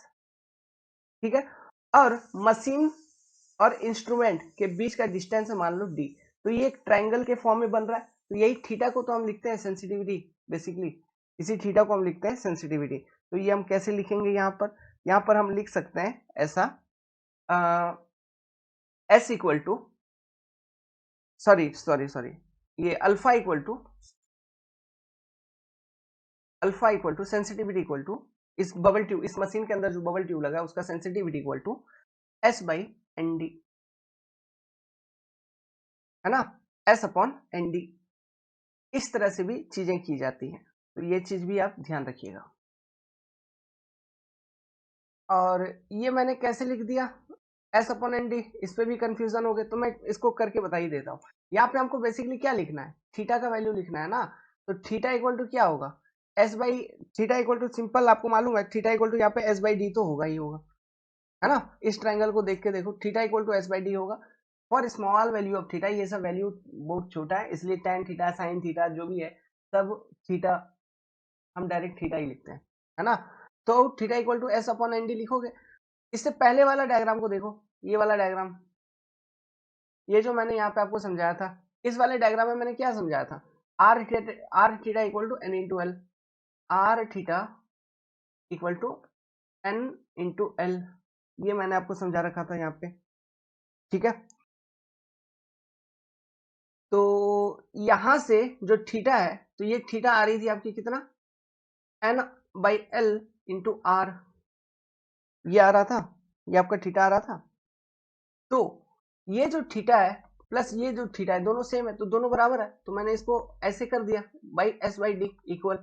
ठीक है, और मशीन और इंस्ट्रूमेंट के बीच का डिस्टेंस है मान लो D, तो ये एक ट्राइंगल के फॉर्म में बन रहा है, तो यही थीटा को तो हम लिखते हैं सेंसिटिविटी, बेसिकली इसी थीटा को हम लिखते हैं सेंसिटिविटी। तो ये हम कैसे लिखेंगे, यहाँ पर हम लिख सकते हैं ऐसा, S इक्वल टू सॉरी ये alpha equal to sensitivity equal to इस बबल ट्यूब, इस मशीन के अंदर जो बबल ट्यूब लगा है उसका sensitivity equal to S by N D, है ना, S अपॉन एन डी। इस तरह से भी चीजें की जाती हैं, तो ये चीज भी आप ध्यान रखिएगा। और ये मैंने कैसे लिख दिया, S अपॉन एन डी, इस पे भी कंफ्यूजन हो गए, तो मैं इसको करके बता ही देता हूँ। यहाँ पे हमको बेसिकली क्या लिखना है, थीटा का वैल्यू लिखना है ना, तो थीटा इक्वल टू क्या होगा, S by, theta equal to simple आपको मालूम है, थीटा इक्वल टू यहाँ पे S बाई डी तो होगा ही होगा, है ना। इस ट्राइंगल को देख के देखो, theta equal to S by D होगा for small value of theta, ये सब वैल्यू बहुत छोटा है, इसलिए tan थीटा साइन थीटा जो भी है सब थीटा, हम डायरेक्ट थीटा ही लिखते हैं, है ना। तो theta equal to S upon N D लिखोगे। इससे पहले वाला डायग्राम को देखो, ये वाला डायग्राम, ये जो मैंने यहाँ पे आपको समझाया था, इस वाले डायग्राम में मैंने क्या समझाया था, R theta equal to N into L, R theta equal to N into L, ये मैंने आपको समझा रखा था यहाँ पे। ठीक है, तो यहां से जो थीटा है, तो ये थीटा आ रही थी आपकी कितना, N by L into R, ये आ रहा था, ये आपका थीटा आ रहा था। तो ये जो थीटा है प्लस ये जो थीटा है दोनों सेम है, तो दोनों बराबर है, तो मैंने इसको ऐसे कर दिया by S by D equal,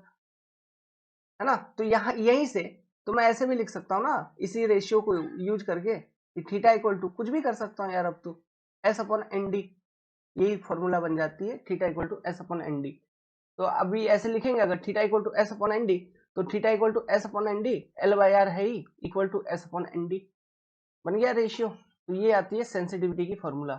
है ना। तो यहाँ यहीं से तो मैं ऐसे भी लिख सकता हूँ ना, इसी रेशियो को यूज करके, कि थीटा इक्वल टू कुछ भी कर सकता हूँ यार, अब तो एस अपॉन एन डी, यही फॉर्मूला बन जाती है, theta equal to S upon N D. तो अभी ऐसे लिखेंगे, अगर theta equal to S upon N D, तो theta equal to S upon N D, L by R है ही, equal to S upon N D, बन गया रेशियो। तो ये आती है सेंसिटिविटी की फॉर्मूला,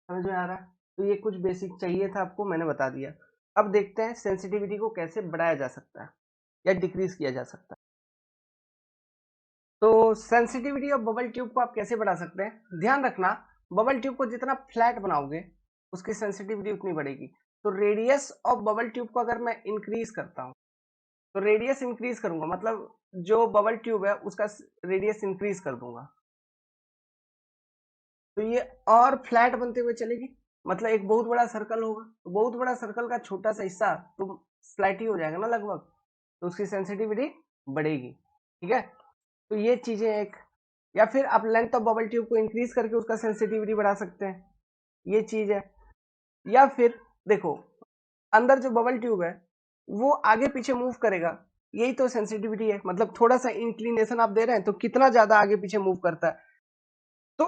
समझ में आ रहा है। तो ये कुछ बेसिक चाहिए था आपको, मैंने बता दिया। अब देखते हैं सेंसिटिविटी को कैसे बढ़ाया जा सकता है या डिक्रीज किया जा सकता है। तो सेंसिटिविटी ऑफ बबल ट्यूब को आप कैसे बढ़ा सकते हैं, ध्यान रखना, बबल ट्यूब को जितना फ्लैट बनाओगे उसकी सेंसिटिविटी उतनी बढ़ेगी। तो रेडियस ऑफ बबल ट्यूब को अगर मैं इंक्रीज करता हूँ, तो रेडियस इंक्रीज करूंगा, मतलब जो बबल ट्यूब है उसका रेडियस इंक्रीज कर दूंगा, तो ये और फ्लैट बनते हुए चलेगी, मतलब एक बहुत बड़ा सर्कल होगा, तो बहुत बड़ा सर्कल का छोटा सा हिस्सा तो फ्लैट ही हो जाएगा ना लगभग, तो उसकी सेंसिटिविटी बढ़ेगी। ठीक है, तो ये चीजें एक, या फिर आप लेंथ ऑफ बबल ट्यूब को इंक्रीज करके उसका सेंसिटिविटी बढ़ा सकते हैं, ये चीज है। या फिर देखो, अंदर जो बबल ट्यूब है वो आगे पीछे मूव करेगा, यही तो सेंसिटिविटी है, मतलब थोड़ा सा इंक्लिनेशन आप दे रहे हैं तो कितना ज्यादा आगे पीछे मूव करता है। तो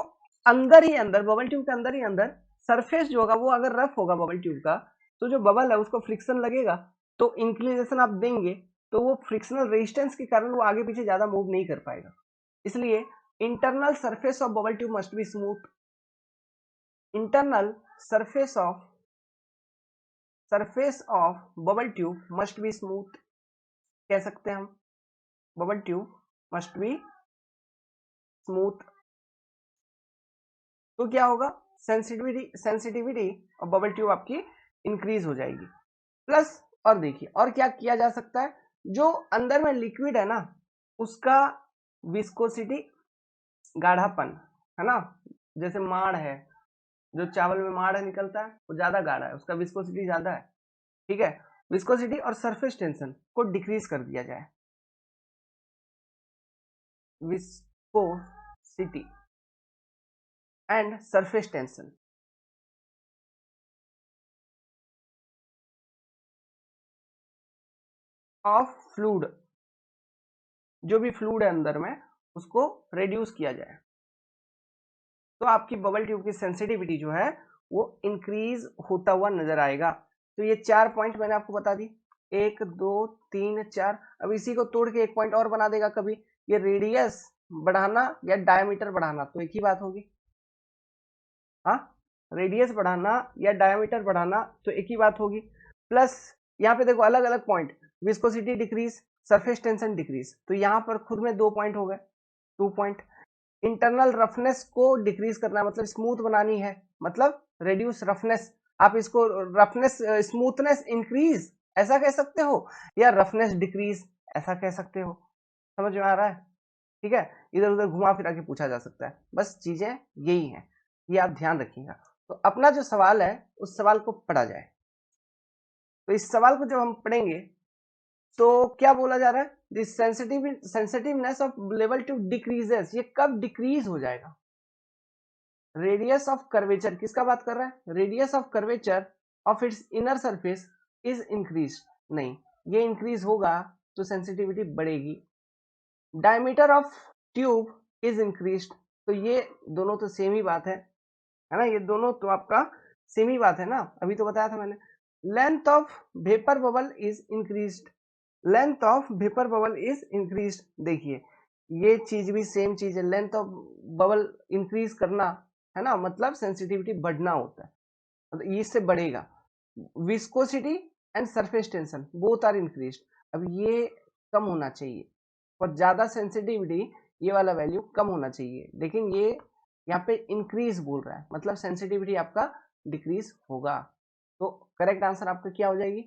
अंदर ही अंदर, बबल ट्यूब के अंदर ही अंदर सरफेस जो होगा वो अगर रफ होगा बबल ट्यूब का, तो जो बबल है उसको फ्रिक्शन लगेगा, तो इंक्लिनेशन आप देंगे, तो वो फ्रिक्शनल रेजिस्टेंस के कारण वो आगे पीछे ज्यादा मूव नहीं कर पाएगा। इसलिए internal surface of bubble tube must be smooth, internal surface of bubble tube must be smooth, कह सकते हैं हम, bubble tube must be smooth, तो क्या होगा, सेंसिटिविटी और बबल ट्यूब आपकी इंक्रीज हो जाएगी। प्लस और देखिए और क्या किया जा सकता है, जो अंदर में लिक्विड है ना उसका विस्कोसिटी, गाढ़ापन है ना, जैसे माड़ है, जो चावल में माड़ निकलता है वो ज्यादा गाढ़ा है, उसका विस्कोसिटी ज्यादा है, ठीक है। विस्कोसिटी और सरफेस टेंशन को डिक्रीज कर दिया जाए, viscosity and surface tension of fluid, जो भी फ्लूइड है अंदर में उसको रिड्यूस किया जाए, तो आपकी बबल ट्यूब की सेंसिटिविटी जो है वो इंक्रीज होता हुआ नजर आएगा। तो ये 4 पॉइंट मैंने आपको बता दी, 1 2 3 4। अब इसी को तोड़ के एक पॉइंट और बना देगा कभी, ये रेडियस बढ़ाना या डायमीटर बढ़ाना तो एक ही बात होगी, हाँ, रेडियस बढ़ाना या डायमीटर बढ़ाना तो एक ही बात होगी। प्लस यहाँ पे देखो अलग अलग point, viscosity decrease, surface tension decrease, तो यहाँ पर खुद में 2 पॉइंट हो गए, 2 पॉइंट। इंटरनल रफनेस को डिक्रीज करना मतलब स्मूथ बनानी है, मतलब रेड्यूस रफनेस, आप इसको रफनेस स्मूथनेस इंक्रीज ऐसा कह सकते हो, या रफनेस डिक्रीज ऐसा कह सकते हो, समझ में आ रहा है, ठीक है। इधर उधर घुमा फिरा के पूछा जा सकता है, बस चीजें यही हैं, ये आप ध्यान रखिएगा। तो अपना जो सवाल है उस सवाल को पढ़ा जाए, तो इस सवाल को जब हम पढ़ेंगे तो क्या बोला जा रहा है, this sensitiveness of level to decreases, ये कब डिक्रीज हो जाएगा, रेडियस ऑफ कर्वेचर, किसका बात कर रहा है, radius of curvature of its inner surface is increase, नहीं ये इंक्रीज होगा तो सेंसिटिविटी बढ़ेगी। Diameter of tube is increased, तो ये दोनों तो सेम ही बात है ना, ये दोनों तो आपका सेम ही बात है ना, अभी तो बताया था मैंने। Length of vapour bubble is increased, length of vapour bubble is increased, देखिए ये चीज भी सेम चीज है, लेंथ ऑफ बबल इंक्रीज करना है ना, मतलब सेंसिटिविटी बढ़ना होता है, मतलब इससे बढ़ेगा। Viscosity and surface tension both are increased, अब ये कम होना चाहिए, और ज्यादा सेंसिटिविटी ये वाला वैल्यू कम होना चाहिए, लेकिन ये यहाँ पे इंक्रीज बोल रहा है, मतलब सेंसिटिविटी आपका डिक्रीज होगा। तो करेक्ट आंसर आपका क्या हो जाएगी,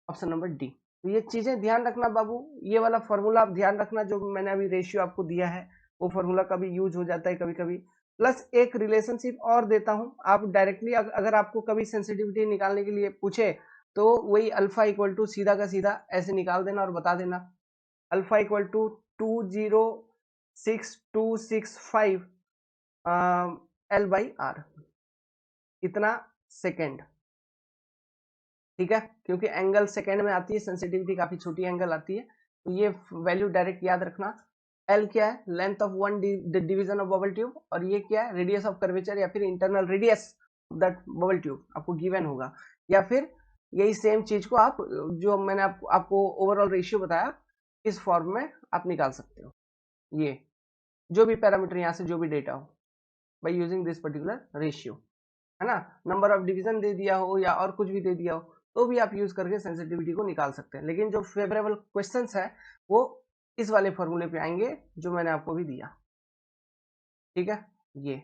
ऑप्शन नंबर डी। तो ये चीजें ध्यान रखना बाबू, ये वाला फॉर्मूला आप ध्यान रखना, जो मैंने अभी रेशियो आपको दिया है वो फॉर्मूला कभी यूज हो जाता है कभी कभी। प्लस एक रिलेशनशिप और देता हूं, आप डायरेक्टली अगर आपको कभी सेंसिटिविटी निकालने के लिए पूछे तो वही अल्फा इक्वल टू सीधा का सीधा ऐसे निकाल देना और बता देना, alpha equal to 206,265 L by R, इतना सेकेंड, ठीक है, क्योंकि एंगल सेकेंड में आती है, सेंसिटिविटी काफी छोटी एंगल आती है, तो ये वैल्यू डायरेक्ट याद रखना। एल क्या है, length of one division of bubble tube, और ये क्या है, रेडियस ऑफ कर्वेचर या फिर internal radius that bubble tube आपको गिवन होगा, या फिर यही सेम चीज को आप जो मैंने आपको ओवरऑल रेशियो बताया इस फॉर्म में आप निकाल सकते हो, ये जो भी पैरामीटर यहाँ से जो भी डेटा हो by using this particular ratio, है ना, नंबर ऑफ डिवीजन दे दिया हो या और कुछ भी दे दिया हो तो भी आप यूज करके सेंसिटिविटी को निकाल सकते हैं, लेकिन जो फेवरेबल क्वेश्चंस है वो इस वाले फॉर्मूले पे आएंगे जो मैंने आपको भी दिया, ठीक है। ये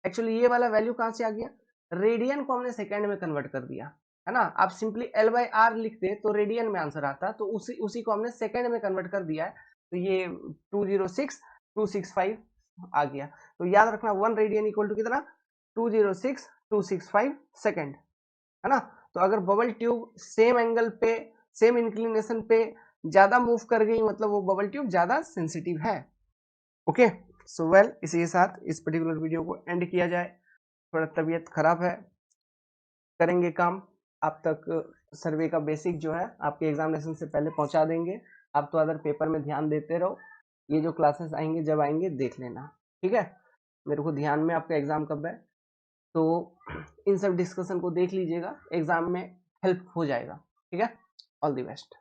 एक्चुअली ये वाला वैल्यू कहां से आ गया, रेडियन को हमने सेकेंड में कन्वर्ट कर दिया, है ना, आप सिंपली एल बाई आर लिखते तो रेडियन में आंसर आता, तो उसी को हमने सेकेंड में कन्वर्ट कर दिया है, तो ये 206,265 आ गया। तो याद रखना 1 रेडियन इक्वल टू कितना, 206,265 सेकेंड, है ना। तो अगर बबल ट्यूब सेम एंगल पे सेम इंक्लिनेशन पे ज्यादा मूव कर गई मतलब वो बबल ट्यूब ज्यादा सेंसिटिव है। ओके, सो वेल इसी के साथ इस पर्टिकुलर वीडियो को एंड किया जाए, थोड़ा तबीयत खराब है, करेंगे काम आप तक, सर्वे का बेसिक जो है आपके एग्जामिनेशन से पहले पहुंचा देंगे, आप तो अदर पेपर में ध्यान देते रहो, ये जो क्लासेस आएंगे जब आएंगे देख लेना, ठीक है, मेरे को ध्यान में आपका एग्जाम कब है, तो इन सब डिस्कशन को देख लीजिएगा, एग्जाम में हेल्प हो जाएगा, ठीक है, ऑल द बेस्ट।